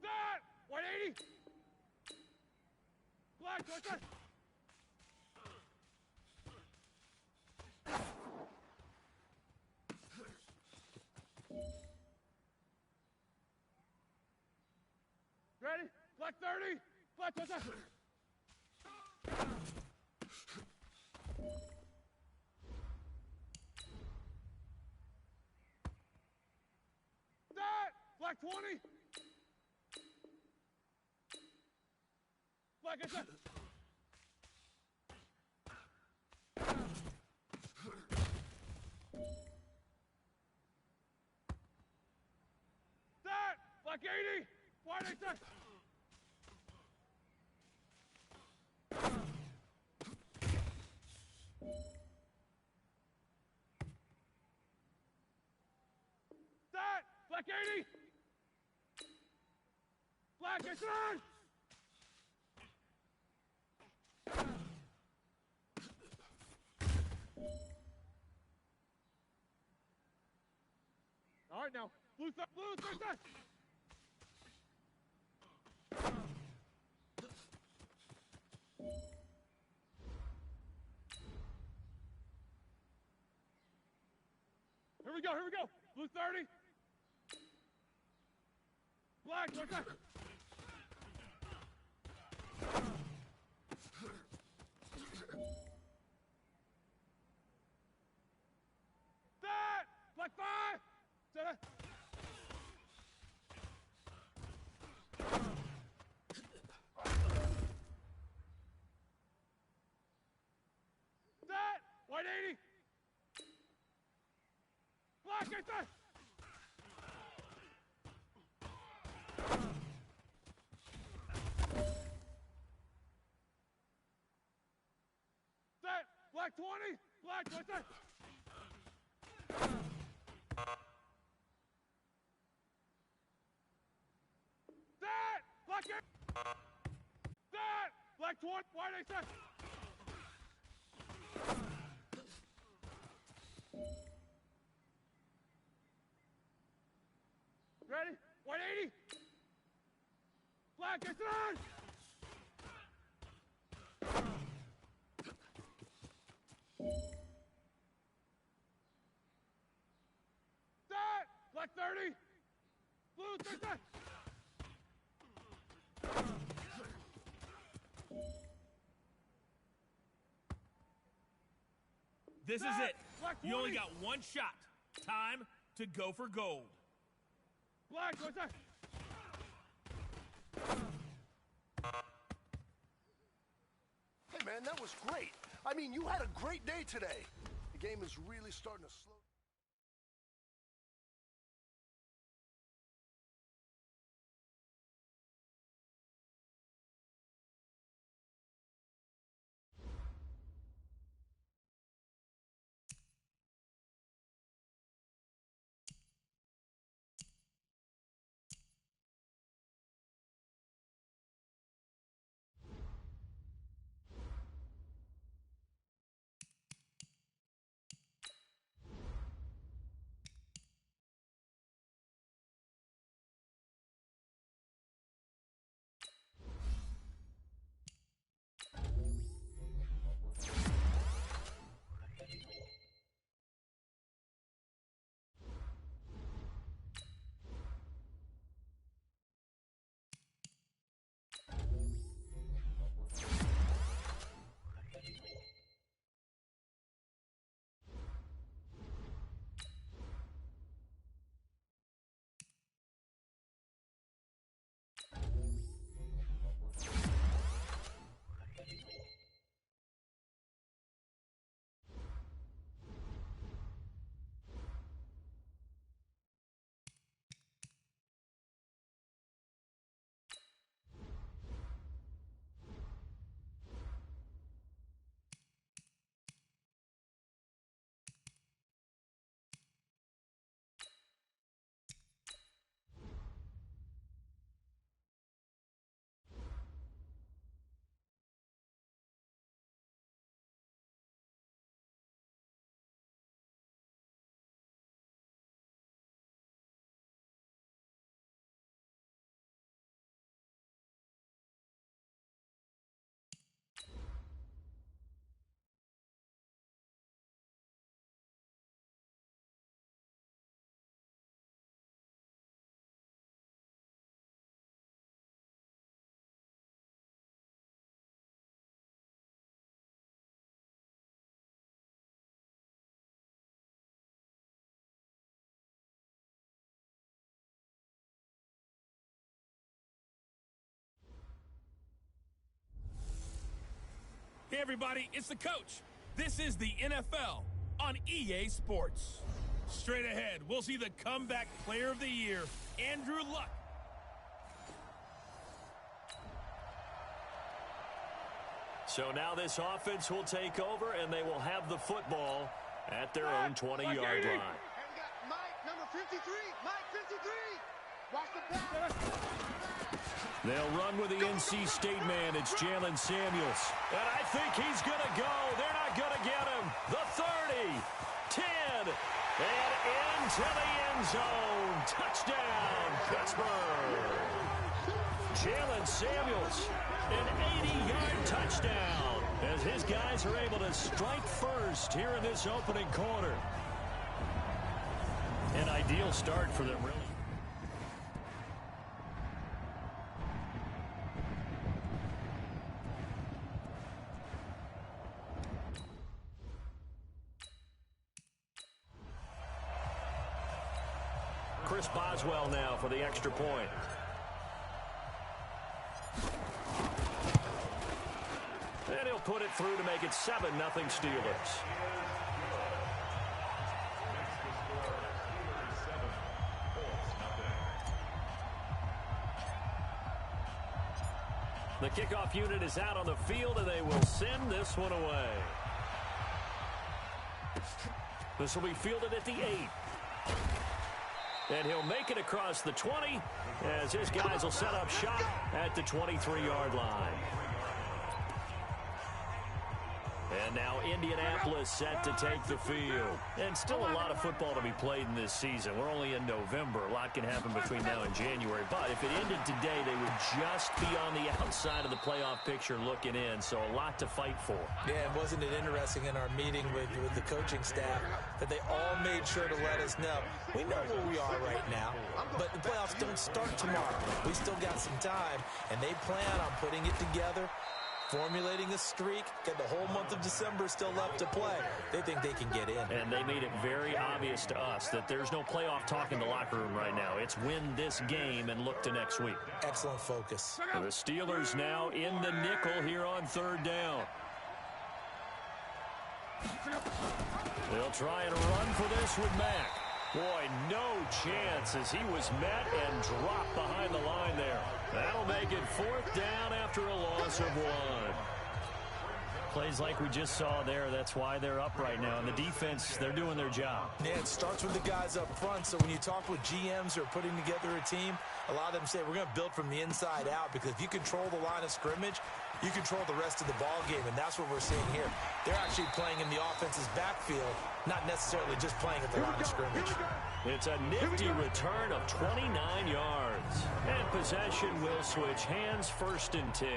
That! White 80! Black, I said! Ready? Black 30! Black, what's that? That! Black 20! Black, I said! That! Black 80! White, I said! That! Black 80! Black, I said! All right, now, blue, third. Here we go. Blue 30. Black, what's that? That! Black 5! Set it. That! White 80! Black, I said! That! Black 20! Black, what's that? That! Black 8! That! Black 20! White, I said! Ready? White 80! Black, I said! That! Black 30! Blue 30! This is That! it. Black You only 20! got one shot. Time to go for gold. Black, what's that? Hey, man, that was great. I mean, you had a great day today. The game is really starting to slow. everybody, it's the coach. This is the NFL on EA Sports. Straight ahead, we'll see the comeback player of the year, Andrew Luck. So now this offense will take over, and they will have the football at their own 20-yard line. And we got Mike, number 53. Mike, 53. Watch the pass. They'll run with the NC State man. It's Jalen Samuels. And I think he's going to go. They're not going to get him. The 30, 10, and into the end zone. Touchdown, Pittsburgh. Jalen Samuels, an 80-yard touchdown as his guys are able to strike first here in this opening quarter. An ideal start for them, really. Chris Boswell now for the extra point. And he'll put it through to make it 7-0 Steelers. The kickoff unit is out on the field, and they will send this one away. This will be fielded at the 8. And he'll make it across the 20 as his guys will set up shop at the 23-yard line. And now Indianapolis set to take the field. And still a lot of football to be played in this season. We're only in November. A lot can happen between now and January. But if it ended today, they would just be on the outside of the playoff picture looking in. So a lot to fight for. Yeah, and wasn't it interesting in our meeting with the coaching staff that they all made sure to let us know, we know where we are right now, but the playoffs don't start tomorrow. We still got some time, and they plan on putting it together, formulating a streak, got the whole month of December still left to play. They think they can get in. And they made it very obvious to us that there's no playoff talk in the locker room right now. It's win this game and look to next week. Excellent focus. The Steelers now in the nickel here on 3rd down. They'll try and run for this with Mack. Boy, no chance as he was met and dropped behind the line there. That'll make it 4th down after a loss of 1. Plays like we just saw there, that's why they're up right now. And the defense, they're doing their job. Yeah, it starts with the guys up front. So when you talk with GMs who are putting together a team, a lot of them say we're going to build from the inside out, because if you control the line of scrimmage, you control the rest of the ball game, and that's what we're seeing here. They're actually playing in the offense's backfield, not necessarily just playing at the line of scrimmage. It's a nifty return of 29 yards. And possession will switch hands, 1st and 10.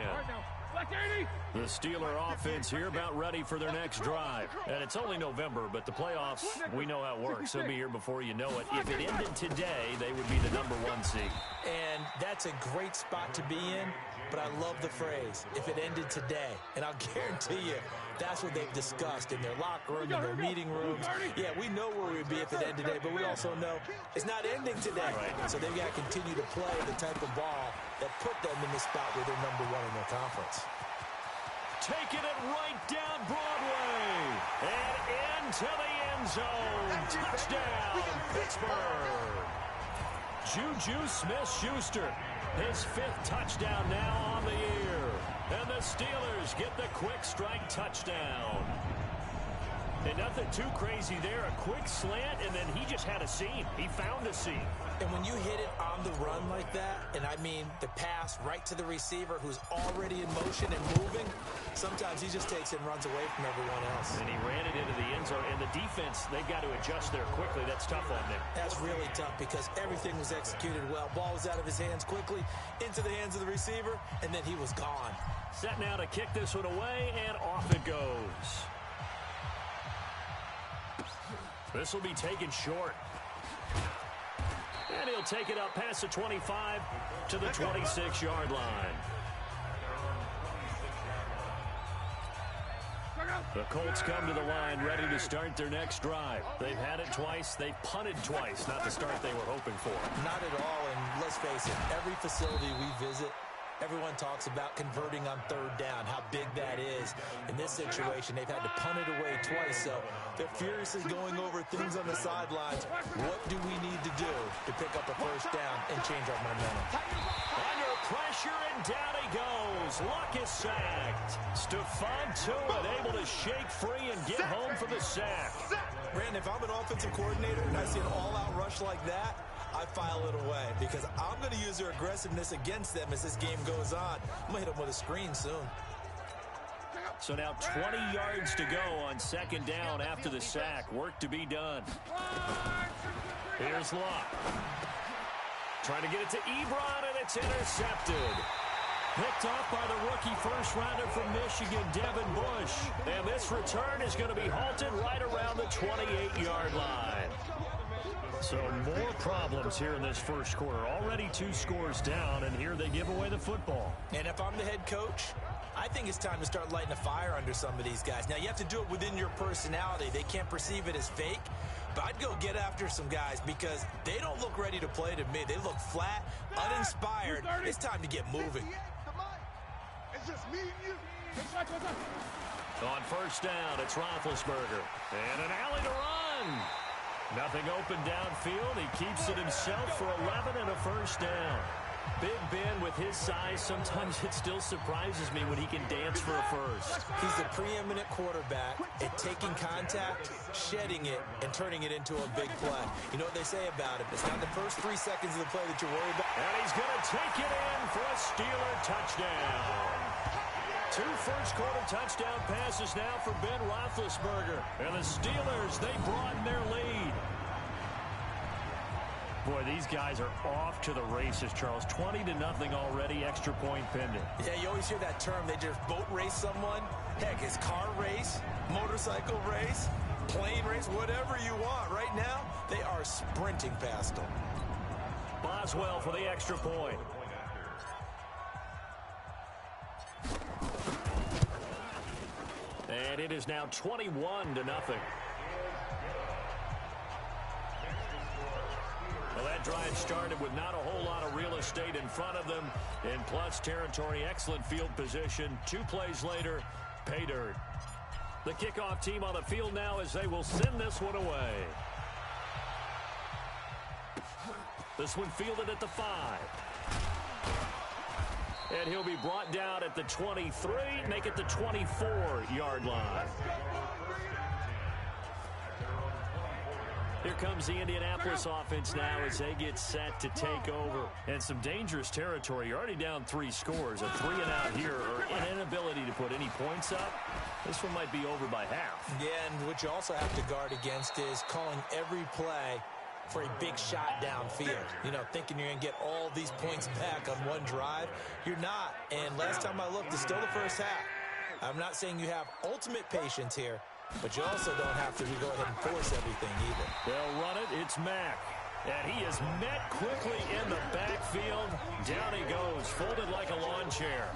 The Steeler offense here about ready for their next drive. And it's only November, but the playoffs, we know how it works. They'll be here before you know it. If it ended today, they would be the #1 seed. And that's a great spot to be in, but I love the phrase, if it ended today. And I'll guarantee you, that's what they've discussed in their locker room, in their meeting rooms. Yeah, we know where we'd be if it ended today, but we also know it's not ending today. Right. So they've got to continue to play the type of ball that put them in the spot where they're #1 in their conference. Taking it right down Broadway and into the end zone. Touchdown, Pittsburgh. Juju Smith-Schuster, his 5th touchdown now on the year. And the Steelers get the quick strike touchdown. And nothing too crazy there. A quick slant, and then he just had a seam. He found a seam. And when you hit it on the run like that, and I mean the pass right to the receiver who's already in motion and moving, sometimes he just takes it and runs away from everyone else. And he ran it into the end zone. And the defense, they've got to adjust there quickly. That's tough on them. That's really tough because everything was executed well. Ball was out of his hands quickly, into the hands of the receiver, and then he was gone. Set now to kick this one away, and off it goes. This will be taken short. And he'll take it up past the 25 to the 26-yard line. The Colts come to the line ready to start their next drive. They've had it twice. They've punted twice. Not the start they were hoping for. Not at all, and let's face it, every facility we visit, Everyone talks about converting on third down, how big that is. In this situation, they've had to punt it away twice, so they're furiously going over things on the sidelines. What do we need to do to pick up a first down and change our momentum? Under pressure, and down he goes. Luck is sacked. Stephon Tuitt able to shake free and get home for the sack. Brandon, if I'm an offensive coordinator and I see an all-out rush like that, I file it away because I'm going to use their aggressiveness against them as this game goes on. I'm going to hit them with a screen soon. So now 20 yards to go on second down after the sack. Work to be done. Here's Luck. Trying to get it to Ebron, and it's intercepted. Picked off by the rookie first-rounder from Michigan, Devin Bush. And this return is going to be halted right around the 28-yard line. So more problems here in this first quarter. Already 2 scores down, and here they give away the football. And if I'm the head coach, I think it's time to start lighting a fire under some of these guys. Now, you have to do it within your personality. They can't perceive it as fake. But I'd go get after some guys because they don't look ready to play to me. They look flat, uninspired. It's time to get moving. It's just me and you. On first down, it's Roethlisberger. And an alley to run. Nothing open downfield. He keeps it himself for 11 and a first down. Big Ben with his size, sometimes it still surprises me when he can dance for a first. He's the preeminent quarterback at taking contact, shedding it, and turning it into a big play. You know what they say about him? It's not the first 3 seconds of the play that you're worried about. And he's going to take it in for a Steeler touchdown. 2 first-quarter touchdown passes now for Ben Roethlisberger. And the Steelers, they broaden their lead. Boy, these guys are off to the races, Charles. 20-0 already, extra point pending. Yeah, you always hear that term. They just boat race someone. Heck, it's car race, motorcycle race, plane race, whatever you want. Right now, they are sprinting past them. Boswell for the extra point. And it is now 21-0. Well, that drive started with not a whole lot of real estate in front of them. In plus territory, excellent field position. 2 plays later, pay dirt. The kickoff team on the field now as they will send this one away. This one fielded at the 5. And he'll be brought down at the 23, make it the 24-yard line. Here comes the Indianapolis offense now as they get set to take over. And some dangerous territory. You're already down 3 scores. A 3-and-out here, or an inability to put any points up. This one might be over by half. Yeah, and what you also have to guard against is calling every play for a big shot downfield. You know, thinking you're going to get all these points back on one drive. You're not. And last time I looked, it's still the first half. I'm not saying you have ultimate patience here, but you also don't have to go ahead and force everything either. They'll run it. It's Mack. And he is met quickly in the backfield. Down he goes, folded like a lawn chair.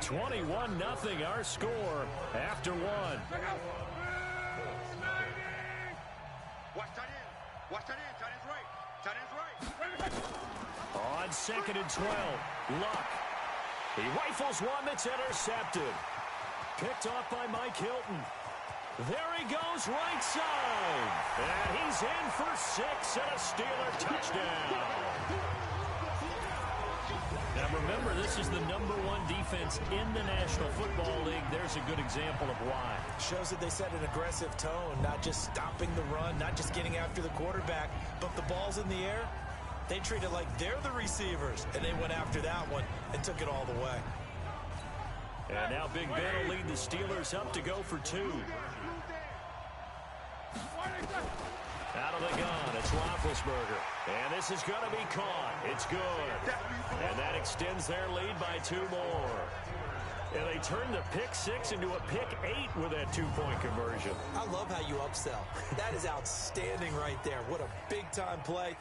21-0 our score after 1. Watch tight end. Watch tight end. Tight end's right. Tight end's right. On 2nd and 12, Luck. He rifles one that's intercepted. Picked off by Mike Hilton. There he goes, right side. And he's in for 6 and a Steeler touchdown. Now remember, this is the #1 defense in the National Football League. There's a good example of why. Shows that they set an aggressive tone, not just stopping the run, not just getting after the quarterback, but the ball's in the air. They treat it like they're the receivers, and they went after that one and took it all the way. And now Big Ben will lead the Steelers up to go for 2. Out of the gun, it's Roethlisberger. And this is going to be caught. It's good. And that extends their lead by 2 more. And they turn the pick 6 into a pick 8 with that 2-point conversion. I love how you upsell. That is outstanding right there. What a big-time play.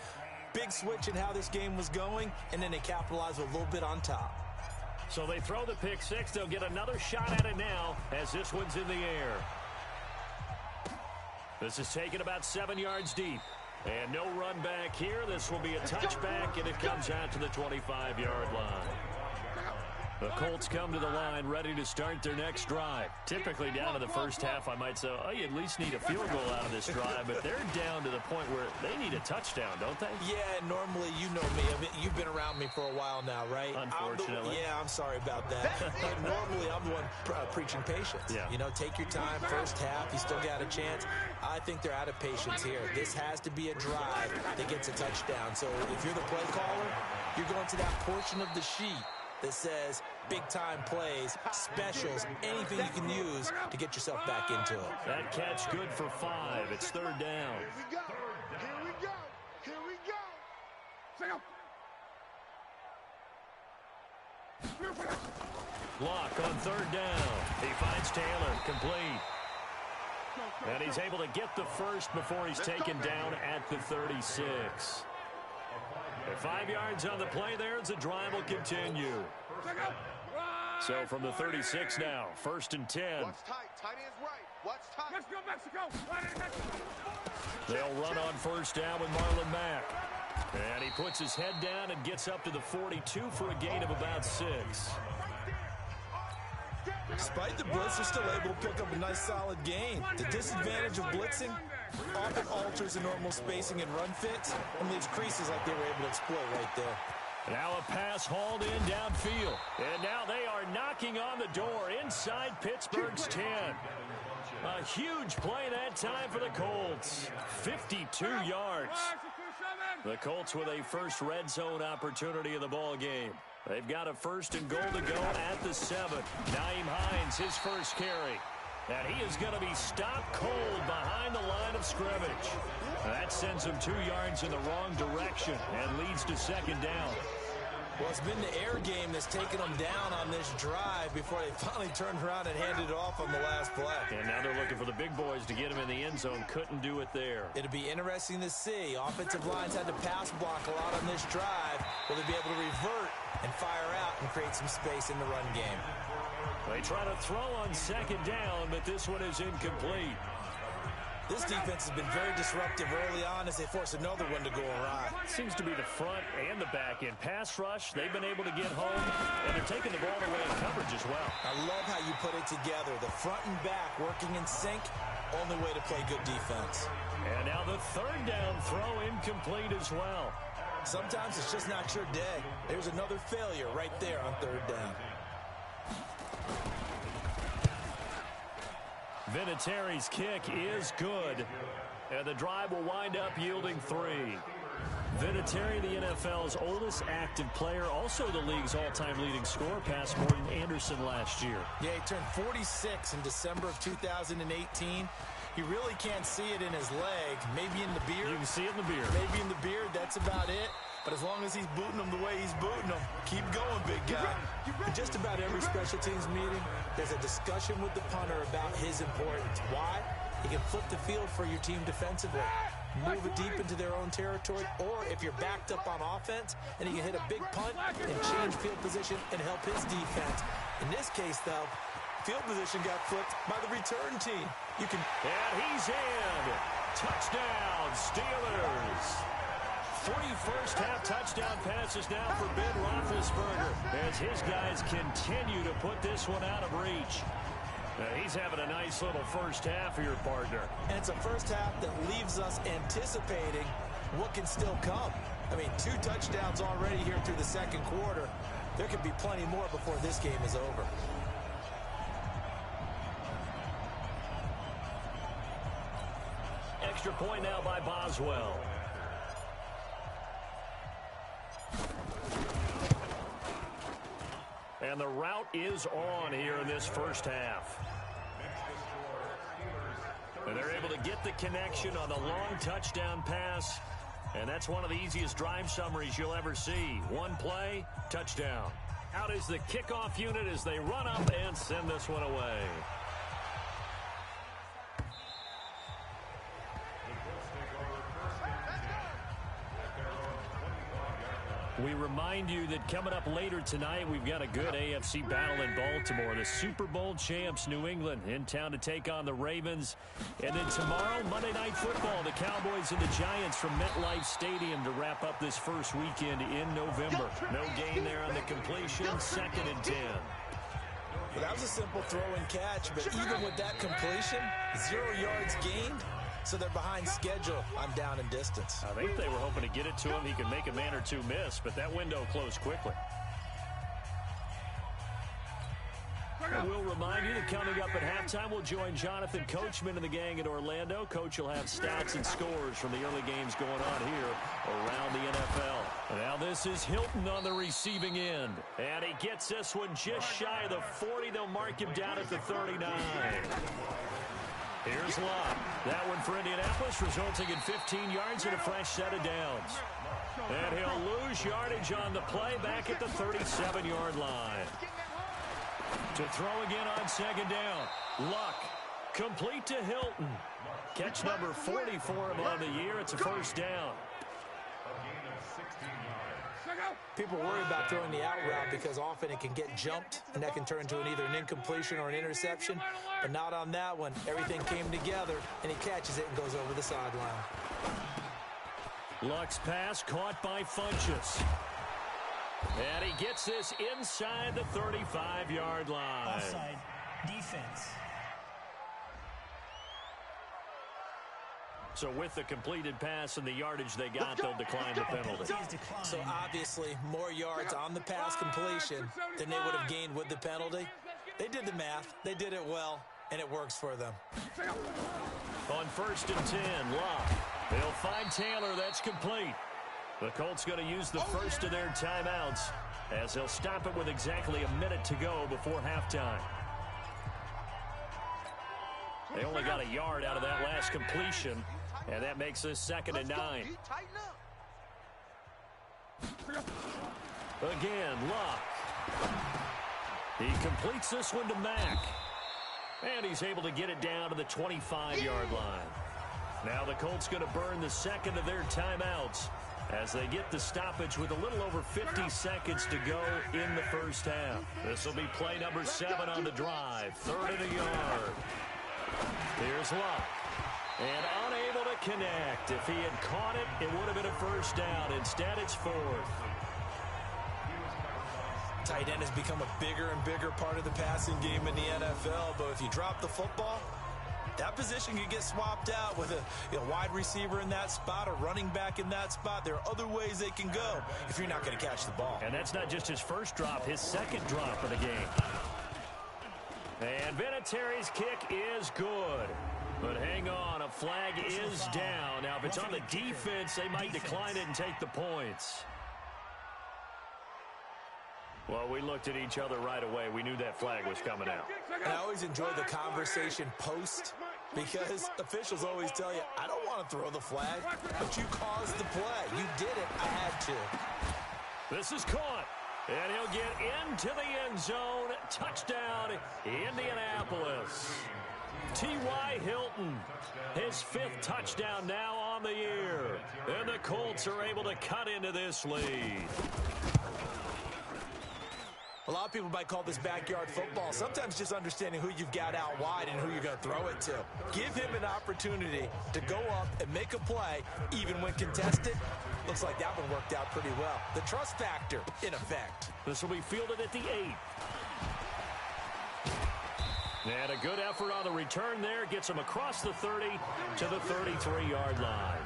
Big switch in how this game was going, and then they capitalize a little bit on top. So they throw the pick 6. They'll get another shot at it now as this one's in the air. This is taken about 7 yards deep. And no run back here. This will be a touchback, and it comes out to the 25-yard line. The Colts come to the line ready to start their next drive. Typically down to the first half, I might say, oh, you at least need a field goal out of this drive, but they're down to the point where they need a touchdown, don't they? Yeah, normally, you know me. I mean, you've been around me for a while now, right? Unfortunately. I'm sorry about that. Normally, I'm the one preaching patience. Yeah. You know, take your time, first half, you still got a chance. I think they're out of patience here. This has to be a drive that gets a touchdown. So if you're the play caller, you're going to that portion of the sheet that says big-time plays, specials, anything you can use to get yourself back into it. That catch good for 5. It's third down. Here we go. Here we go. Here we go. Sing up. Block on third down. He finds Taylor, complete. And he's able to get the first before he's taken down at the 36. 5 yards on the play there as the drive will continue. So from the 36 now, 1st and 10. What's tight? Tight is right. What's tight? Let's go, Mexico. They'll run on first down with Marlon Mack. And he puts his head down and gets up to the 42 for a gain of about 6. Despite the blitz, they're still able to pick up a nice solid gain. The disadvantage of blitzing often alters the normal spacing and run fits and leaves creases like they were able to exploit right there. Now a pass hauled in downfield. And now they are knocking on the door inside Pittsburgh's 10. A huge play that time for the Colts. 52 yards. The Colts with a first red zone opportunity of the ball game. They've got a 1st and goal to go at the 7. Nyheim Hines, his first carry. And he is going to be stopped cold behind the line of scrimmage. That sends him 2 yards in the wrong direction and leads to 2nd down. Well, it's been the air game that's taken them down on this drive before they finally turned around and handed it off on the last play. And now they're looking for the big boys to get him in the end zone. Couldn't do it there. It'll be interesting to see. Offensive lines had to pass block a lot on this drive. Will they be able to revert and fire out and create some space in the run game? They try to throw on 2nd down, but this one is incomplete. This defense has been very disruptive early on as they force another one to go awry. Seems to be the front and the back end. Pass rush, they've been able to get home, and they're taking the ball away in coverage as well. I love how you put it together. The front and back working in sync, only way to play good defense. And now the 3rd down throw incomplete as well. Sometimes it's just not your day. There's another failure right there on 3rd down. Vinatieri's kick is good, and the drive will wind up yielding 3. Vinatieri, the NFL's oldest active player, also the league's all-time leading scorer, passed Morton Anderson last year. Yeah, he turned 46 in December of 2018. You really can't see it in his leg, maybe in the beard. You can see it in the beard. Maybe in the beard, that's about it. But as long as he's booting them the way he's booting them, keep going, big guy. In just about every special teams meeting, there's a discussion with the punter about his importance. Why? He can flip the field for your team defensively, move it deep into their own territory, or if you're backed up on offense, and he can hit a big punt and change field position and help his defense. In this case, though, field position got flipped by the return team. You can... And he's in. Touchdown, Steelers. 41st half touchdown passes now for Ben Roethlisberger as his guys continue to put this one out of reach. He's having a nice little first half for your partner. And it's a first half that leaves us anticipating what can still come. I mean, 2 touchdowns already here through the 2nd quarter. There could be plenty more before this game is over. Extra point now by Boswell. And the route is on here in this first half. And they're able to get the connection on the long touchdown pass. And that's one of the easiest drive summaries you'll ever see. One play, touchdown. Out is the kickoff unit as they run up and send this one away. We remind you that coming up later tonight, we've got a good AFC battle in Baltimore. The Super Bowl champs, New England, in town to take on the Ravens. And then tomorrow, Monday Night Football, the Cowboys and the Giants from MetLife Stadium to wrap up this first weekend in November. No gain there on the completion, 2nd and 10. Well, that was a simple throw and catch, but even with that completion, 0 yards gained. So they're behind schedule on down and distance. I think they were hoping to get it to him. He could make a man or two miss, but that window closed quickly. And we'll remind you that coming up at halftime, we'll join Jonathan Coachman and the gang in Orlando. Coach will have stats and scores from the early games going on here around the NFL. Now this is Hilton on the receiving end. And he gets this one just shy of the 40. They'll mark him down at the 39. Here's Locke. That one for Indianapolis, resulting in 15 yards and a fresh set of downs. And he'll lose yardage on the play back at the 37-yard line. To throw again on 2nd down. Luck. Complete to Hilton. Catch number 40 for him on the year. It's a first down. People worry about throwing the out route because often it can get jumped, and that can turn into either an incompletion or an interception. But not on that one. Everything came together, and he catches it and goes over the sideline. Luck's pass caught by Funchess. And he gets this inside the 35-yard line. Offside defense. So with the completed pass and the yardage they got, they'll decline the penalty. So obviously, more yards on the pass completion than they would have gained with the penalty. They did the math. They did it well, and it works for them. On 1st and 10, Locke. They'll find Taylor. That's complete. The Colts going to use the first of their timeouts as they'll stop it with exactly a minute to go before halftime. They only got a yard out of that last completion, and that makes this 2nd and 9. Again, Locke. He completes this one to Mack. And he's able to get it down to the 25-yard line. Now the Colts going to burn the 2nd of their timeouts as they get the stoppage with a little over 50 seconds to go in the first half. This will be play number 7 on the drive. 3rd and a yard. Here's Locke. And unable to connect. If he had caught it, it would have been a first down. Instead, it's 4th. Tight end has become a bigger and bigger part of the passing game in the NFL, but if you drop the football, that position could get swapped out with a wide receiver in that spot, a running back in that spot. There are other ways they can go if you're not going to catch the ball. And that's not just his first drop, his 2nd drop of the game. And Vinatieri's kick is good. But hang on, a flag is down. Now, if it's on the defense, they might decline it and take the points. Well, we looked at each other right away. We knew that flag was coming out. And I always enjoy the conversation post because officials always tell you, I don't want to throw the flag, but you caused the play. You did it. I had to. This is caught. And he'll get into the end zone. Touchdown, Indianapolis. T.Y. Hilton, his 5th touchdown now on the year. And the Colts are able to cut into this lead. A lot of people might call this backyard football. Sometimes just understanding who you've got out wide and who you're going to throw it to. Give him an opportunity to go up and make a play, even when contested. Looks like that one worked out pretty well. The trust factor, in effect. This will be fielded at the 8. And a good effort on the return there. Gets him across the 30 to the 33-yard line.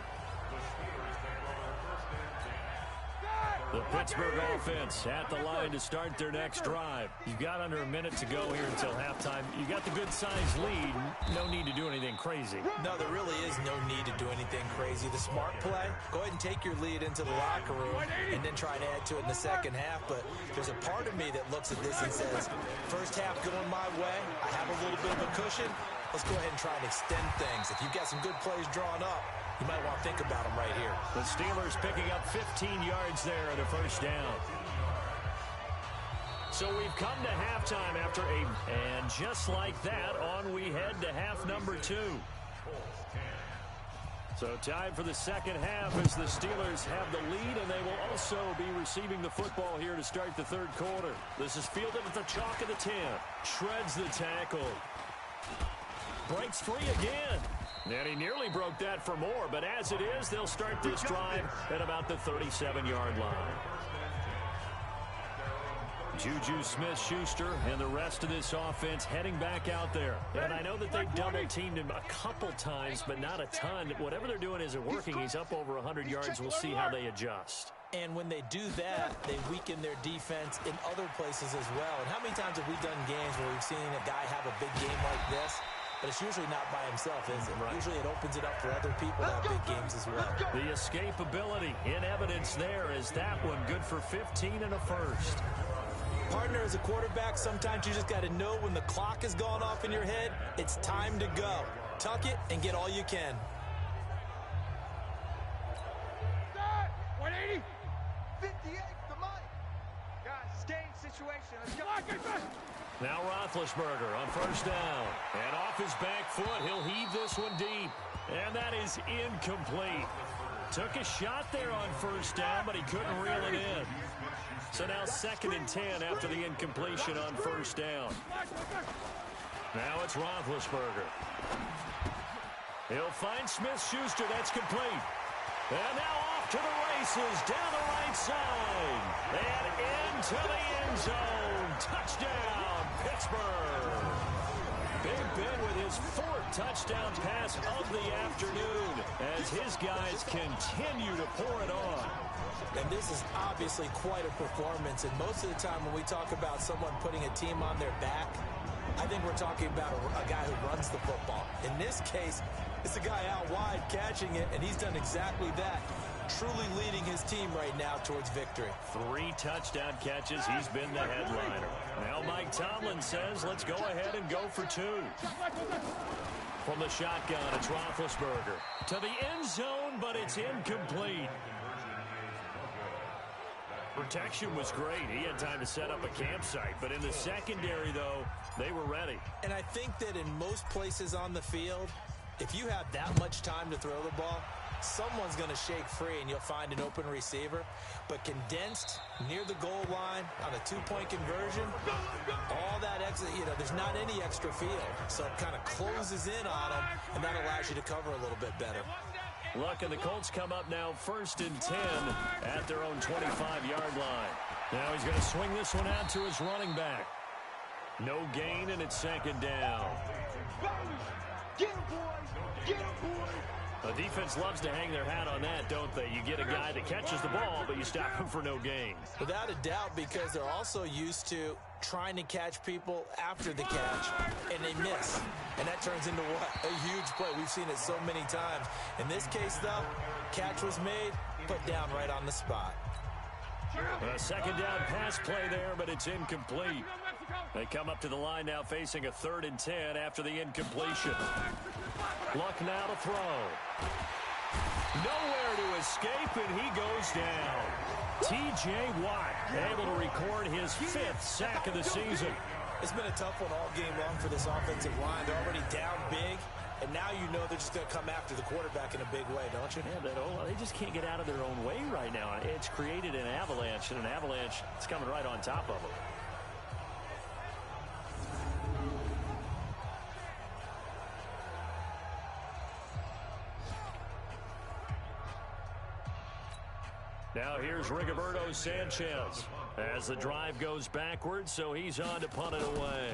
The Pittsburgh offense at the line to start their next drive. You've got under a minute to go here until halftime. You got the good-sized lead. No need to do anything crazy. No, there really is no need to do anything crazy. The smart play, go ahead and take your lead into the locker room and then try to add to it in the second half. But there's a part of me that looks at this and says, first half going my way, I have a little bit of a cushion. Let's go ahead and try and extend things. If you've got some good plays drawn up, you might want to think about them right here. The Steelers picking up 15 yards there at a first down. So we've come to halftime after and just like that, on we head to half number 2. So time for the second half as the Steelers have the lead, and they will also be receiving the football here to start the third quarter. This is fielded at the chalk of the 10. Shreds the tackle. Breaks free again. And he nearly broke that for more, but as it is, they'll start this drive at about the 37-yard line. Juju Smith-Schuster and the rest of this offense heading back out there. And I know that they've double-teamed him a couple times, but not a ton. Whatever they're doing isn't working. He's up over 100 yards. We'll see how they adjust. And when they do that, they weaken their defense in other places as well. And how many times have we done games where we've seen a guy have a big game like this? But it's usually not by himself, is it? Right. Usually it opens it up for other people to have big games as well. The escapability in evidence there is that one good for 15 and a first. Partner, as a quarterback, sometimes you just got to know when the clock has gone off in your head, it's time to go. Tuck it and get all you can. 180. 58 to Mike. Guys, it's game situation. Let's go. Now Roethlisberger on first down. And off his back foot, he'll heave this one deep. And that is incomplete. Took a shot there on first down, but he couldn't reel it in. So now 2nd and 10 after the incompletion on first down. Now it's Roethlisberger. He'll find Smith-Schuster. That's complete. And now off to the races down the right side. And into the end zone. Touchdown, Pittsburgh. Big Ben with his 4th touchdown pass of the afternoon as his guys continue to pour it on. And this is obviously quite a performance. And most of the time when we talk about someone putting a team on their back, I think we're talking about a guy who runs the football. In this case, it's a guy out wide catching it, and he's done exactly that. Truly leading his team right now towards victory. 3 touchdown catches. He's been the headliner. Now Mike Tomlin says, let's go ahead and go for 2. From the shotgun, it's Roethlisberger. To the end zone, but it's incomplete. Protection was great. He had time to set up a campsite. But in the secondary, though, they were ready. And I think that in most places on the field, if you have that much time to throw the ball, someone's going to shake free and you'll find an open receiver. But condensed near the goal line on a 2-point conversion, all that extra, there's not any extra field. So it kind of closes in on them, and that allows you to cover a little bit better. Look, and the Colts come up now 1st and 10 at their own 25-yard line. Now he's going to swing this one out to his running back. No gain, and it's 2nd down. Get him, boys! Get him, boys! The defense loves to hang their hat on that, don't they? You get a guy that catches the ball, but you stop him for no gain. Without a doubt, because they're also used to trying to catch people after the catch, and they miss. And that turns into what? A huge play. We've seen it so many times. In this case, though, catch was made, put down right on the spot. A 2nd down pass play there, but it's incomplete. They come up to the line now facing a 3rd and 10 after the incompletion. Luck now to throw. Nowhere to escape, and he goes down. T.J. Watt able to record his 5th sack of the season. It's been a tough one all game long for this offensive line. They're already down big, and now you know they're just going to come after the quarterback in a big way, don't you? Yeah, they just can't get out of their own way right now. It's created an avalanche, and an avalanche is coming right on top of them. Now here's Rigoberto Sanchez as the drive goes backwards, so he's on to punt it away.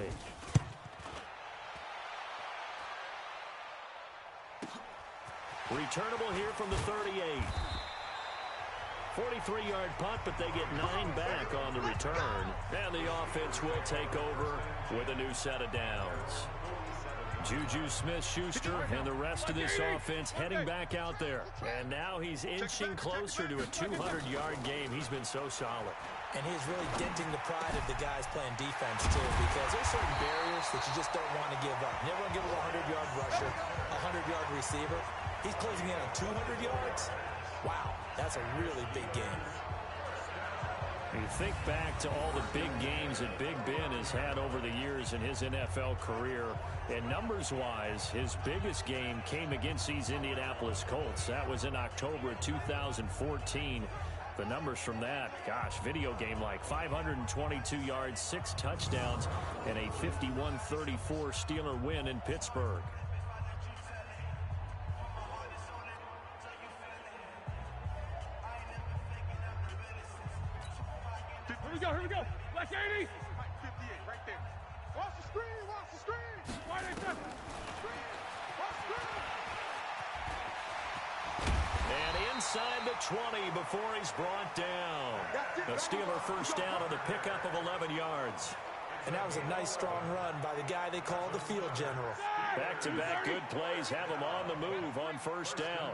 Returnable here from the 38. 43-yard punt, but they get 9 back on the return. And the offense will take over with a new set of downs. Juju Smith-Schuster and the rest of this offense heading back out there. And now he's inching closer to a 200-yard game. He's been so solid. And he's really denting the pride of the guys playing defense, too, because there's certain barriers that you just don't want to give up. You never want to give up a 100-yard rusher, a 100-yard receiver. He's closing in on 200 yards. Wow, that's a really big game. You think back to all the big games that Big Ben has had over the years in his NFL career, and numbers-wise, his biggest game came against these Indianapolis Colts. That was in October 2014. The numbers from that, gosh, video game-like, 522 yards, 6 touchdowns, and a 51-34 Steeler win in Pittsburgh. Here we go. Black 80. 58, right there. Watch the screen, watch the screen. Wide 8 7. Watch the screen. And inside the 20 before he's brought down. The Steeler first down on the pickup of 11 yards. And that was a nice, strong run by the guy they call the field general. Back-to-back good plays have him on the move on first down.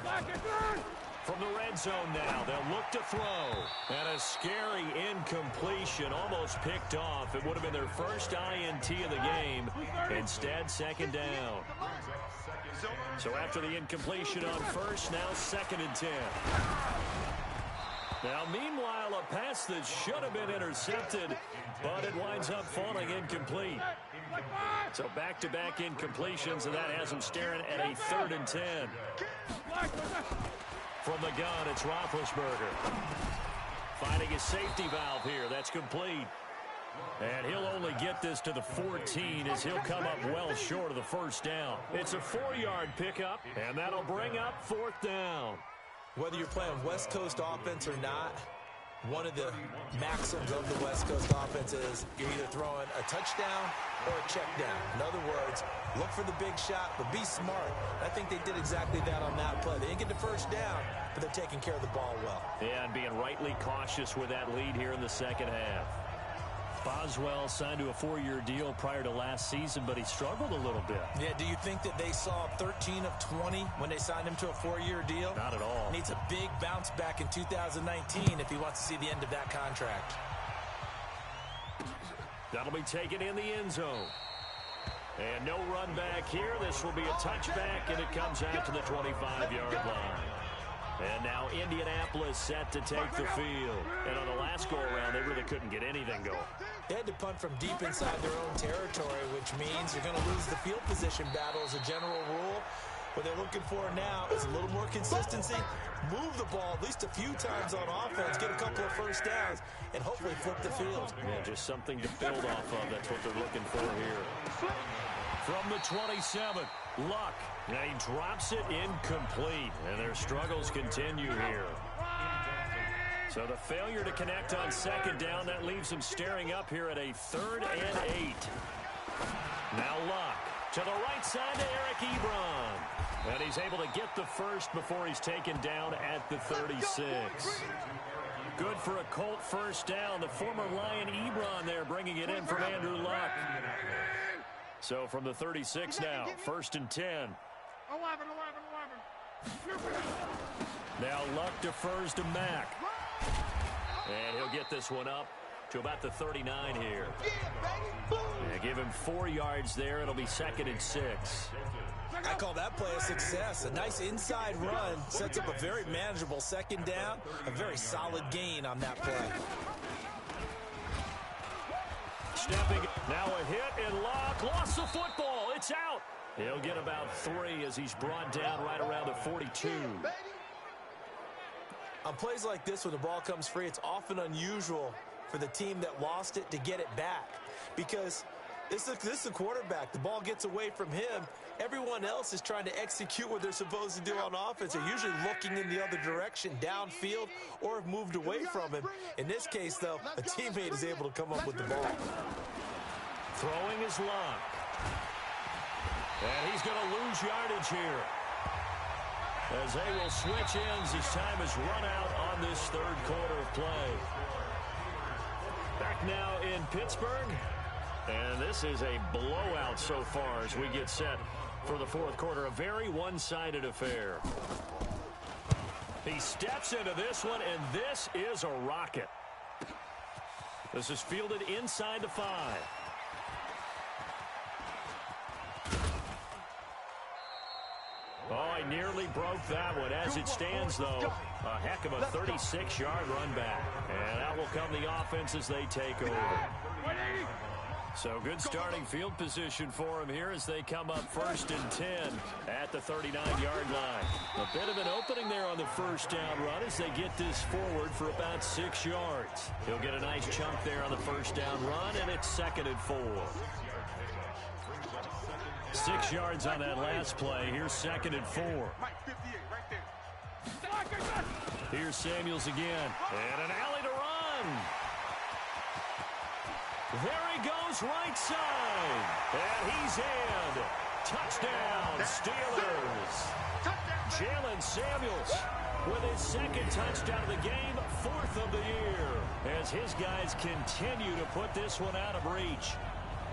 Black and third. From the red zone now, they'll look to throw. And a scary incompletion, almost picked off. It would have been their first INT of the game. Instead, second down. So after the incompletion on first, now 2nd and 10. Now, meanwhile, a pass that should have been intercepted, but it winds up falling incomplete. So back-to-back incompletions, and that has them staring at a 3rd and 10. From the gun, it's Roethlisberger. Finding his safety valve here. That's complete. And he'll only get this to the 14 as he'll come up well short of the first down. It's a 4-yard pickup, and that'll bring up 4th down. Whether you're playing West Coast offense or not, one of the maxims of the West Coast offense is you're either throwing a touchdown or a check down. In other words, look for the big shot, but be smart. I think they did exactly that on that play. They didn't get the first down, but they're taking care of the ball well. Yeah, and being rightly cautious with that lead here in the second half. Boswell signed to a 4-year deal prior to last season, but he struggled a little bit. Yeah, do you think that they saw 13 of 20 when they signed him to a 4-year deal? Not at all. Needs a big bounce back in 2019 if he wants to see the end of that contract. That'll be taken in the end zone. And no run back here. This will be a touchback, and it comes out to the 25-yard line. And now Indianapolis set to take the field. And on the last go-around, they really couldn't get anything going. They had to punt from deep inside their own territory, which means you're going to lose the field position battle as a general rule. What they're looking for now is a little more consistency, move the ball at least a few times on offense, get a couple of first downs, and hopefully flip the field. Yeah, just something to build off of. That's what they're looking for here. From the 27, Luck. And he drops it incomplete, and their struggles continue here. So the failure to connect on second down, that leaves them staring up here at a 3rd and 8. Now Luck to the right side to Eric Ebron. And he's able to get the first before he's taken down at the 36. Good for a Colt first down. The former Lion Ebron there bringing it in from Andrew Luck. So from the 36 now, 1st and 10. 11. Now Luck defers to Mack. And he'll get this one up to about the 39 here. Yeah, give him 4 yards there. It'll be 2nd and 6. I call that play a success. A nice inside run sets up a very manageable second down. A very solid gain on that play. Stepping, now a hit, and Luck lost the football. It's out. He'll get about 3 as he's brought down right around the 42. On plays like this, when the ball comes free, it's often unusual for the team that lost it to get it back. Because this is a quarterback. The ball gets away from him. Everyone else is trying to execute what they're supposed to do on offense. They're usually looking in the other direction, downfield, or have moved away from him. In this case, though, a teammate is able to come up with the ball. Throwing is Luck. And he's going to lose yardage here, as they will switch ends as time has run out on this 3rd quarter of play. Back now in Pittsburgh. And this is a blowout so far as we get set for the 4th quarter. A very one-sided affair. He steps into this one, and this is a rocket. This is fielded inside the 5. Oh, Boy, nearly broke that one. As it stands, though, a heck of a 36-yard run back. And out will come the offense as they take over. So good starting field position for him here as they come up 1st and 10 at the 39-yard line. A bit of an opening there on the first down run as they get this forward for about 6 yards. He'll get a nice chunk there on the first down run, and it's 2nd and 4. 6 yards on that last play. Here's 2nd and 4. Here's Samuels again. And an alley to run. There he goes, right side. And he's in. Touchdown, Steelers. Jalen Samuels with his 2nd touchdown of the game, 4th of the year, as his guys continue to put this one out of reach.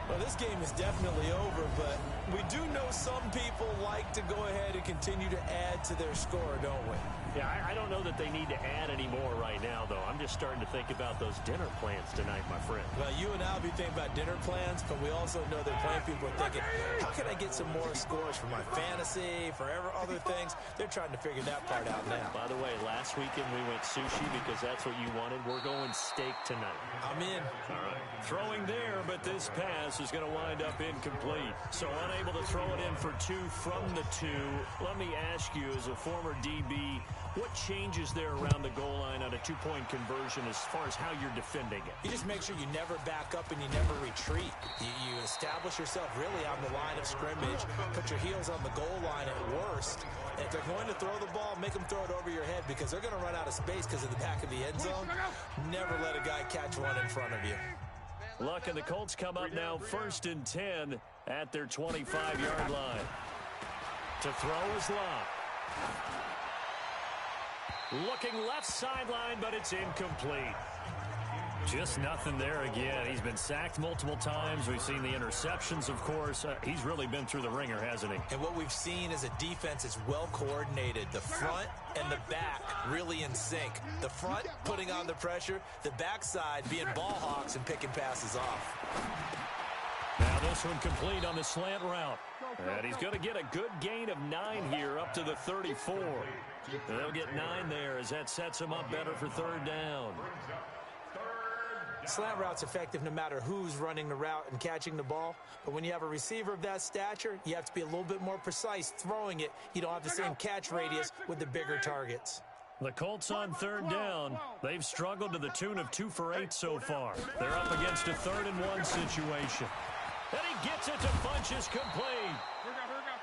Well, this game is definitely over, but we do know some people like to go ahead and continue to add to their score, don't we? Yeah, I don't know that they need to add any more right now, though. I'm just starting to think about those dinner plans tonight, my friend. Well, you and I will be thinking about dinner plans, but we also know that plenty of people are thinking, how can I get some more scores for my fantasy, for other things? They're trying to figure that part out now. By the way, last weekend we went sushi because that's what you wanted. We're going steak tonight. I'm in. All right. Throwing there, but this pass is going to wind up incomplete. So unable to throw it in for 2 from the 2. Let me ask you, as a former DB, what changes there around the goal line on a 2-point conversion as far as how you're defending it? You just make sure you never back up and you never retreat. You establish yourself really on the line of scrimmage, put your heels on the goal line at worst. And if they're going to throw the ball, make them throw it over your head because they're going to run out of space because of the back of the end zone. Never let a guy catch one in front of you. Look, and the Colts come up now 1st and 10 at their 25-yard line. To throw is Locke. Looking left sideline, but it's incomplete. Just nothing there again. He's been sacked multiple times. We've seen the interceptions, of course. He's really been through the ringer, hasn't he? And what we've seen is a defense that's well coordinated. The front and the back really in sync. The front putting on the pressure, the backside being ball hawks and picking passes off. Now this one complete on the slant route. And he's going to get a good gain of 9 here up to the 34. They'll get 9 there as that sets him up better for 3rd down. Slant route's effective no matter who's running the route and catching the ball. But when you have a receiver of that stature, you have to be a little bit more precise throwing it. You don't have the same catch radius with the bigger targets. The Colts on 3rd down. They've struggled to the tune of 2 for 8 so far. They're up against a 3rd and 1 situation. And he gets it to Funchess complete.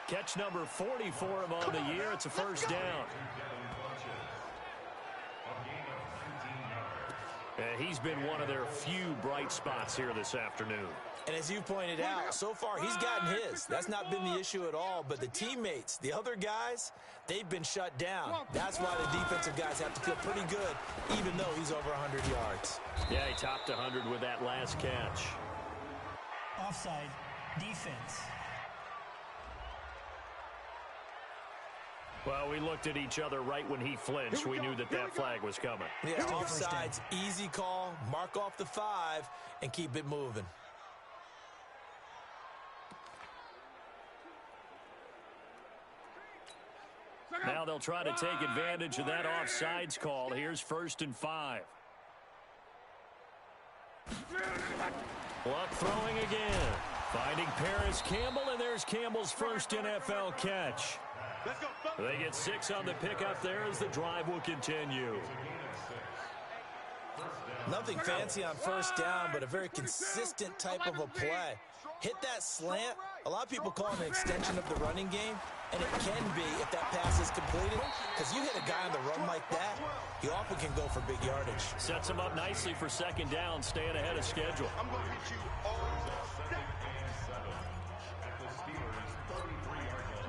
Catch number 40 for him on the year. It's a 1st down. He's been one of their few bright spots here this afternoon. And as you pointed out, so far he's gotten his. That's not been the issue at all. But the teammates, the other guys, they've been shut down. That's why the defensive guys have to feel pretty good, even though he's over 100 yards. Yeah, he topped 100 with that last catch. Offside, defense. Well, we looked at each other right when he flinched. We knew that that flag was coming. Yeah, offsides, easy call, mark off the 5, and keep it moving. Now they'll try to take advantage of that offsides call. Here's 1st and 5. Luck throwing again. Finding Paris Campbell, and there's Campbell's first NFL catch. They get 6 on the pickup there as the drive will continue. Nothing fancy on 1st down, but a very consistent type of a play. Hit that slant. A lot of people call it an extension of the running game, and it can be if that pass is completed, because you hit a guy on the run like that, he often can go for big yardage. Sets him up nicely for 2nd down, staying ahead of schedule. I'm going to hit you all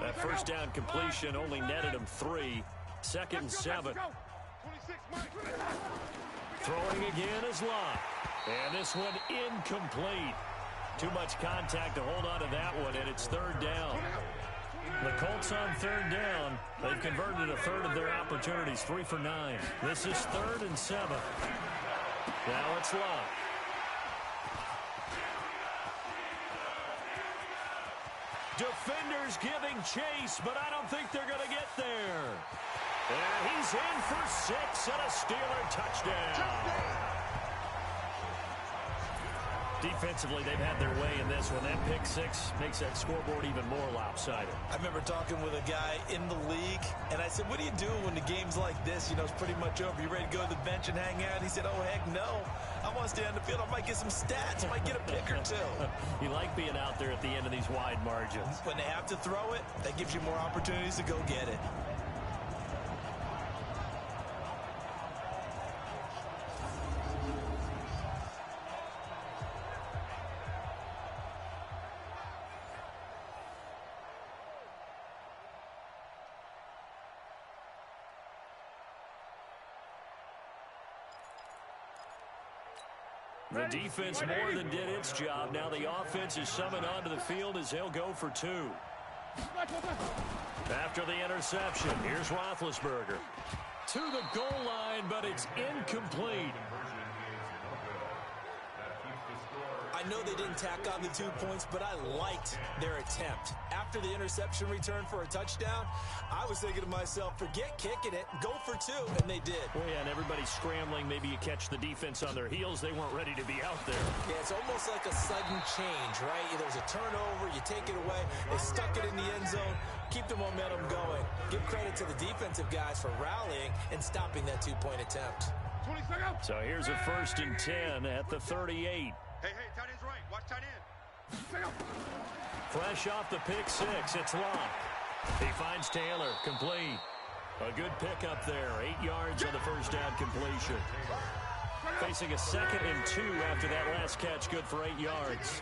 That 1st down completion only netted him 3. 2nd and 7. Throwing again is Locke. And this one incomplete. Too much contact to hold on to that one, and it's 3rd down. The Colts on 3rd down. They've converted a 1/3 of their opportunities, 3 for 9. This is 3rd and 7. Now it's Locke. defenders giving chase, but I don't think they're going to get there. And he's in for 6 and a Steeler touchdown. Defensively, they've had their way in this one. That pick 6 makes that scoreboard even more lopsided. I remember talking with a guy in the league, and I said, what do you do when the game's like this? You know, it's pretty much over. You ready to go to the bench and hang out? He said, oh, heck no. I want to stay on the field. I might get some stats. I might get a pick or two. You like being out there at the end of these wide margins. When they have to throw it, that gives you more opportunities to go get it. The defense more than did its job. Now the offense is summoned onto the field as they'll go for 2. After the interception, here's Roethlisberger. To the goal line, but it's incomplete. I know they didn't tack on the 2 points, but I liked their attempt. After the interception return for a touchdown, I was thinking to myself, forget kicking it, go for 2, and they did. Well, yeah, and everybody's scrambling. Maybe you catch the defense on their heels. They weren't ready to be out there. Yeah, it's almost like a sudden change, right? There's a turnover, you take it away, they stuck it in the end zone, keep the momentum going. Give credit to the defensive guys for rallying and stopping that 2-point attempt. So here's a 1st and 10 at the 38. Hey, tight end's right. Watch tight end. Fresh off the pick 6, it's Locke. He finds Taylor, complete. A good pickup there, 8 yards on the first down completion. Facing a 2nd and 2 after that last catch, good for 8 yards.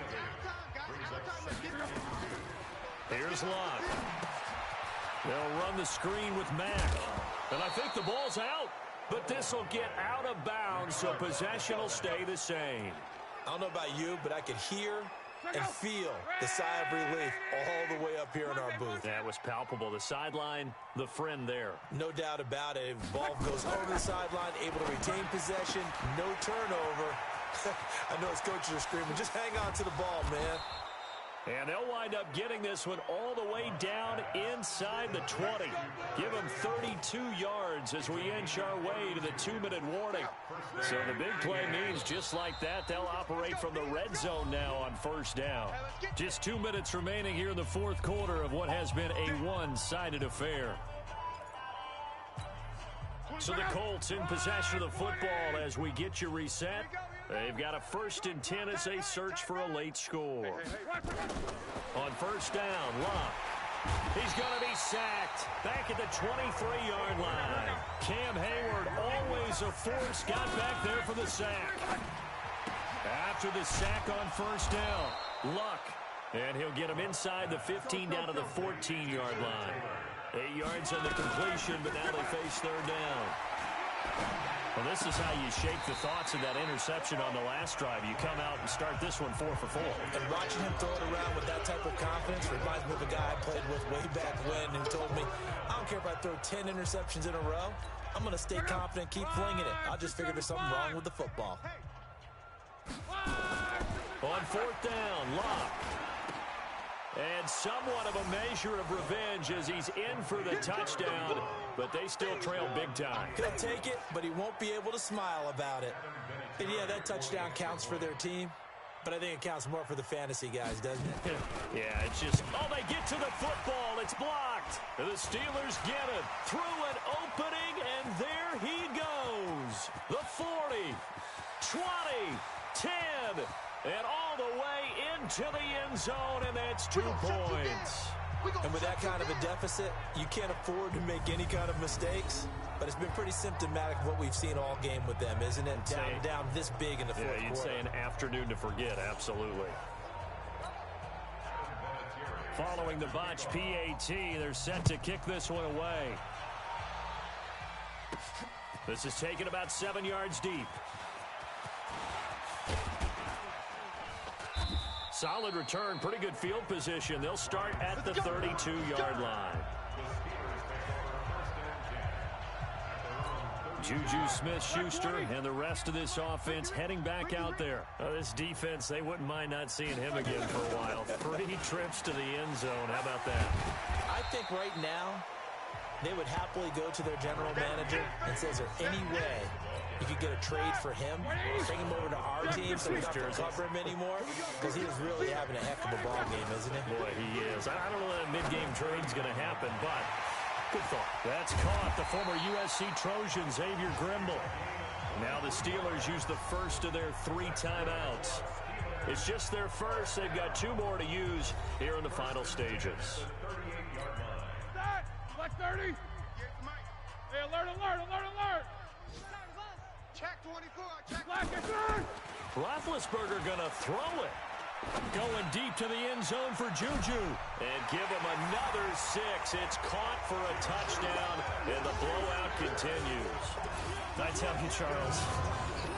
Here's Locke. They'll run the screen with Mack. And I think the ball's out, but this will get out of bounds, so possession will stay the same. I don't know about you, but I could hear and feel the sigh of relief all the way up here in our booth. That was palpable. The sideline, the friend there. No doubt about it. If the ball goes over the sideline, able to retain possession, no turnover. I know his coaches are screaming, just hang on to the ball, man. And they'll wind up getting this one all the way down inside the 20. Give them 32 yards as we inch our way to the 2-minute warning. So the big play means just like that, they'll operate from the red zone now on 1st down. Just 2 minutes remaining here in the 4th quarter of what has been a one-sided affair. So the Colts in possession of the football as we get you reset. They've got a 1st and 10 as they search for a late score. On 1st down, Locke. He's going to be sacked back at the 23-yard line. Cam Hayward, always a force, got back there for the sack. After the sack on 1st down, Luck. And he'll get him inside the 15 down to the 14-yard line. 8 yards on the completion, but now they face 3rd down. Well, this is how you shake the thoughts of that interception on the last drive. You come out and start this one 4 for 4. And watching him throw it around with that type of confidence reminds me of a guy I played with way back when who told me, I don't care if I throw 10 interceptions in a row. I'm going to stay confident, keep flinging it. I'll just figure there's something wrong with the football. On 4th down, Locke. And somewhat of a measure of revenge as he's in for the touchdown, but they still trail big time. He'll take it, but he won't be able to smile about it. And yeah, that touchdown counts for their team, but I think it counts more for the fantasy guys, doesn't it? Yeah, it's just, oh, they get to the football. It's blocked. The Steelers get it through an opening, and there he goes. The 40, 20, 10, and all the way into the end zone, and that's 2 points. And with that kind of a deficit, you can't afford to make any kind of mistakes. But it's been pretty symptomatic of what we've seen all game with them, isn't it? Down this big in the 4th quarter. Yeah, you'd say an afternoon to forget, absolutely. Following the botch PAT, they're set to kick this one away. This is taken about 7 yards deep. Solid return, pretty good field position. They'll start at the 32-yard line. Juju Smith-Schuster and the rest of this offense heading back out there. This defense, they wouldn't mind not seeing him again for a while. 3 trips to the end zone. How about that? I think right now they would happily go to their general manager and say, is there any way you could get a trade for him, bring him over to our team so we don't have to cover him anymore? Because he is really having a heck of a ball game, isn't he? Boy, he is. I don't know that a mid-game trade's going to happen, but good thought. That's caught. The former USC Trojan, Xavier Grimble. Now the Steelers use the first of their 3 timeouts. It's just their first. They've got 2 more to use here in the final stages. Black 30. Hey, alert, alert, alert, alert. Check 24. Check. Black is on. Roethlisberger going to throw it. Going deep to the end zone for Juju. And give him another 6. It's caught for a touchdown, and the blowout continues. I tell you, Charles,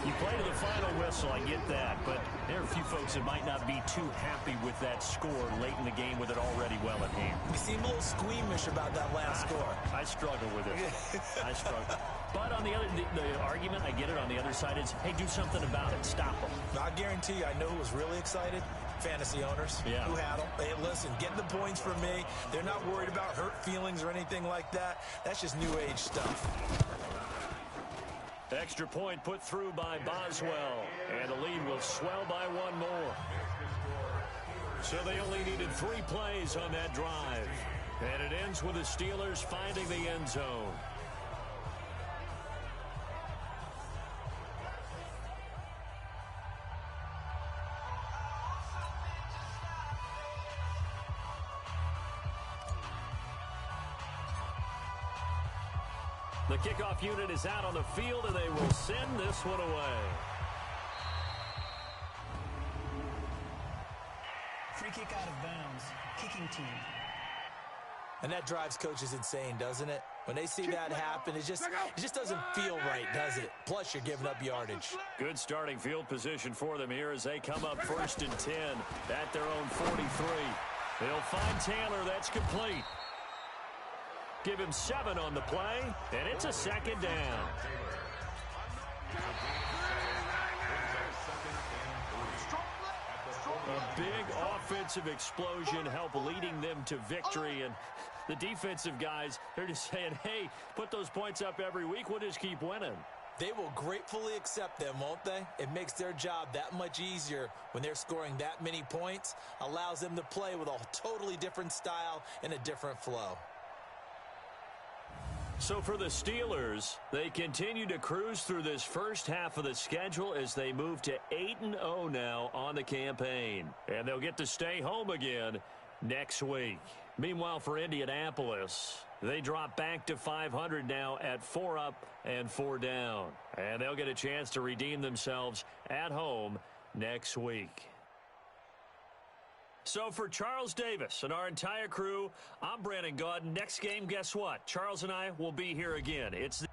you play to the final whistle, I get that, but there are a few folks that might not be too happy with that score late in the game with it already well at hand. You seem a little squeamish about that last score. I struggle with it. I struggle. But on the other, the argument, I get it, on the other side is, hey, do something about it. Stop them. I guarantee you, I know who was really excited. Fantasy owners who had them. Hey, listen, getting the points from me. They're not worried about hurt feelings or anything like that. That's just new age stuff. Extra point put through by Boswell, and the lead will swell by 1 more. So they only needed 3 plays on that drive, and it ends with the Steelers finding the end zone. The kickoff unit is out on the field, and they will send this one away. Free kick out of bounds. Kicking team. And that drives coaches insane, doesn't it? When they see that happen, it just doesn't feel right, does it? Plus, you're giving up yardage. Good starting field position for them here as they come up 1st and 10 at their own 43. They'll find Taylor. That's complete. Give him 7 on the play, and it's a 2nd down. A big offensive explosion helped leading them to victory, and the defensive guys, they're just saying, hey, put those points up every week, we'll just keep winning. They will gratefully accept them, won't they? It makes their job that much easier when they're scoring that many points, allows them to play with a totally different style and a different flow. So for the Steelers, they continue to cruise through this first half of the schedule as they move to 8-0 now on the campaign. And they'll get to stay home again next week. Meanwhile, for Indianapolis, they drop back to 500 now at 4 up and 4 down. And they'll get a chance to redeem themselves at home next week. So for Charles Davis and our entire crew, I'm Brandon Gaudin. Next game, guess what? Charles and I will be here again. It's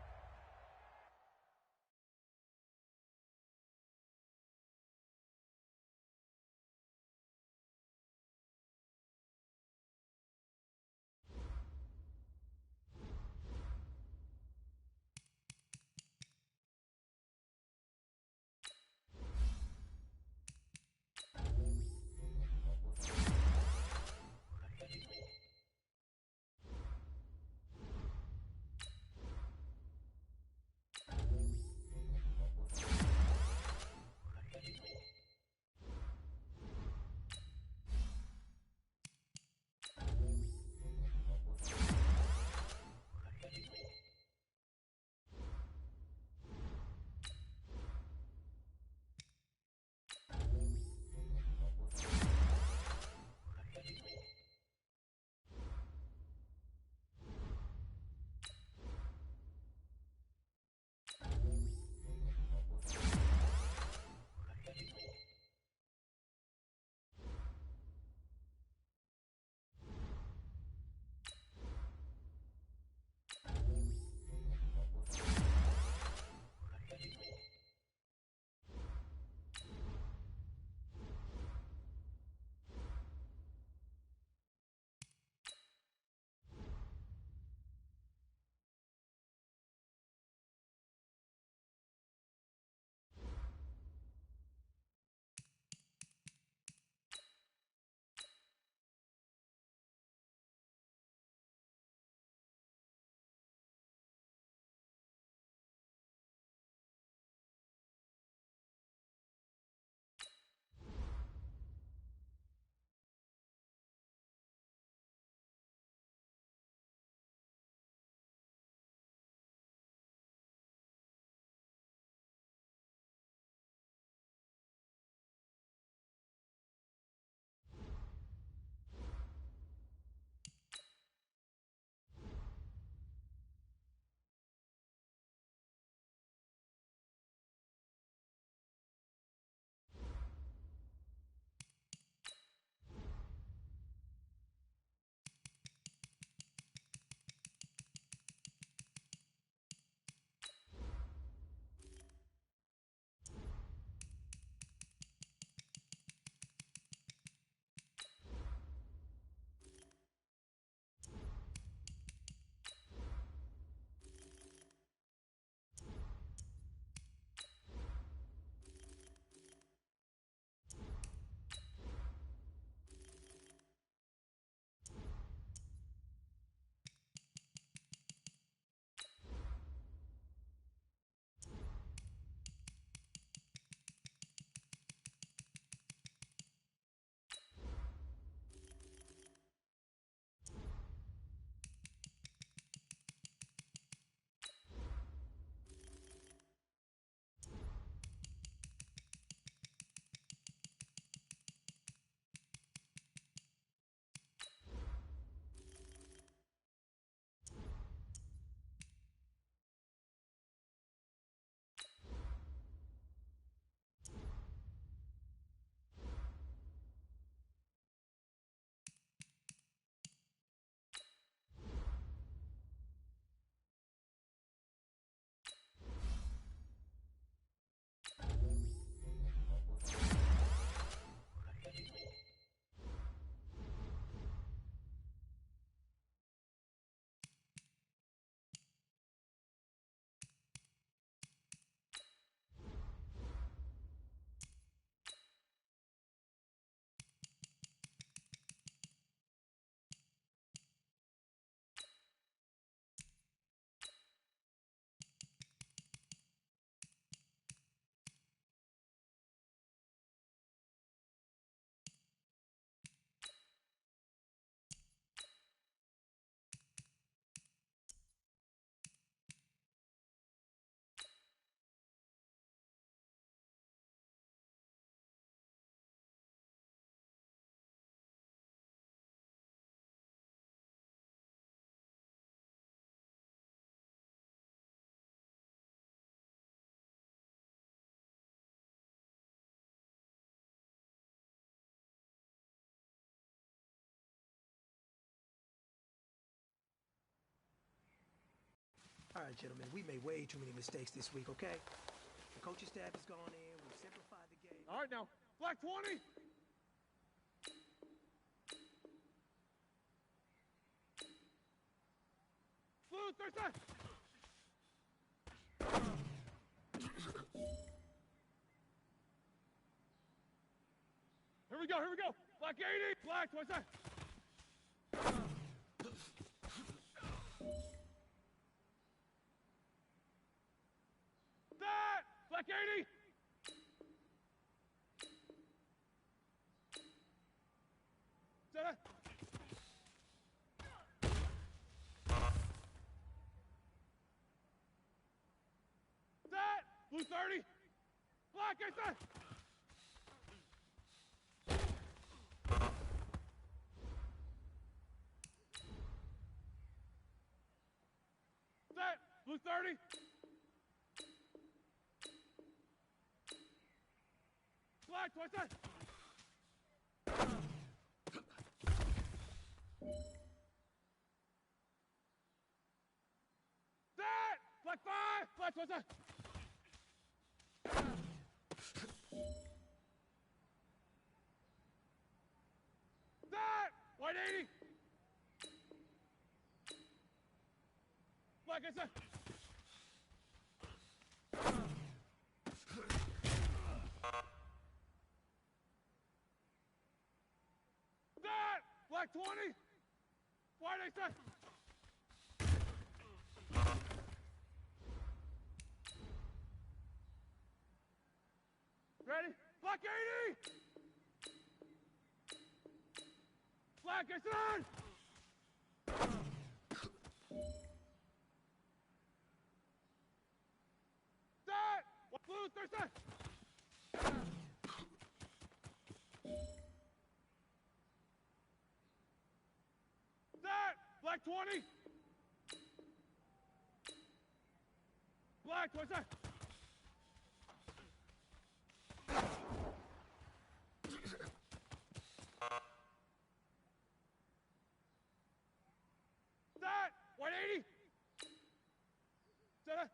All right, gentlemen, we made way too many mistakes this week, okay? The coaching staff has gone in. We've simplified the game. All right, now. Black 20. Blue, third side. Here we go, here we go. Black 80, black, twice side. That, black 80. That. That, blue 30. Black, I said. That, blue 30. Black, twice that. That, black 5, black twice that. That, white 80. Black, I said. That, black 20. White, I said. Ready? Black 80. Black, I said. That, blue, third side. That, black 20. Black, twice that. That, white 80. That.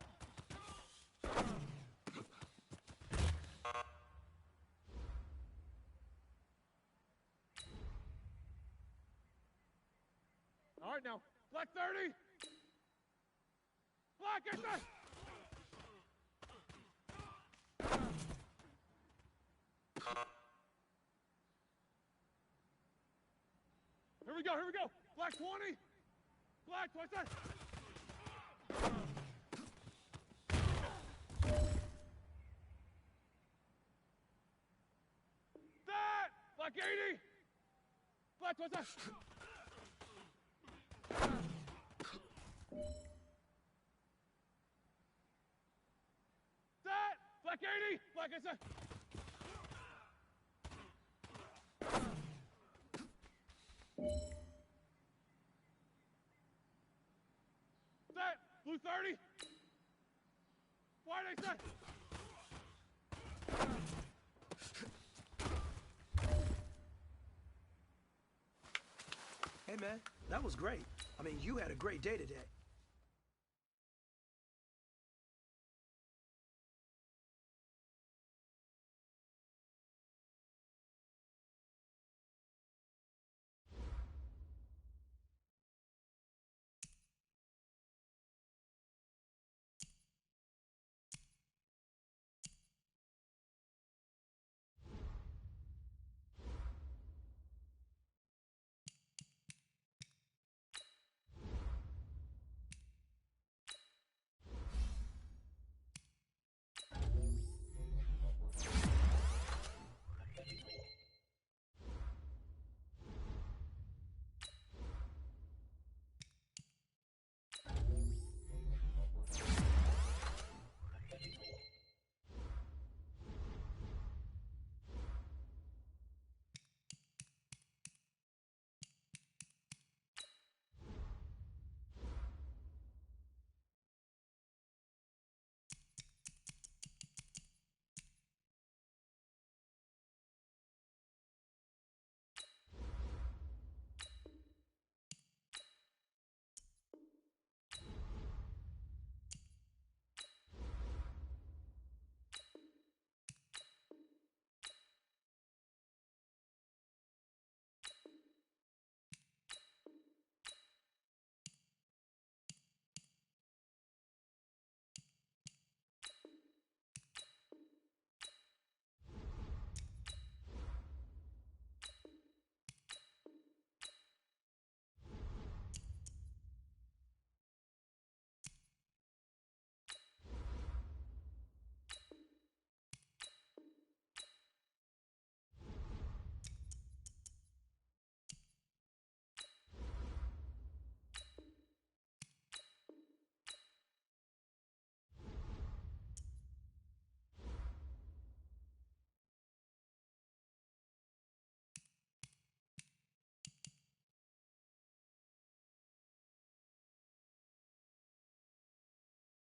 All right, now, black 30. Black, I said. Here we go, here we go. Black 20. Black, twice that. That, black 80. Black, twice that. That, black 80. Black, I said. That, blue 30. White, I said. Hey, man, that was great. I mean, you had a great day today.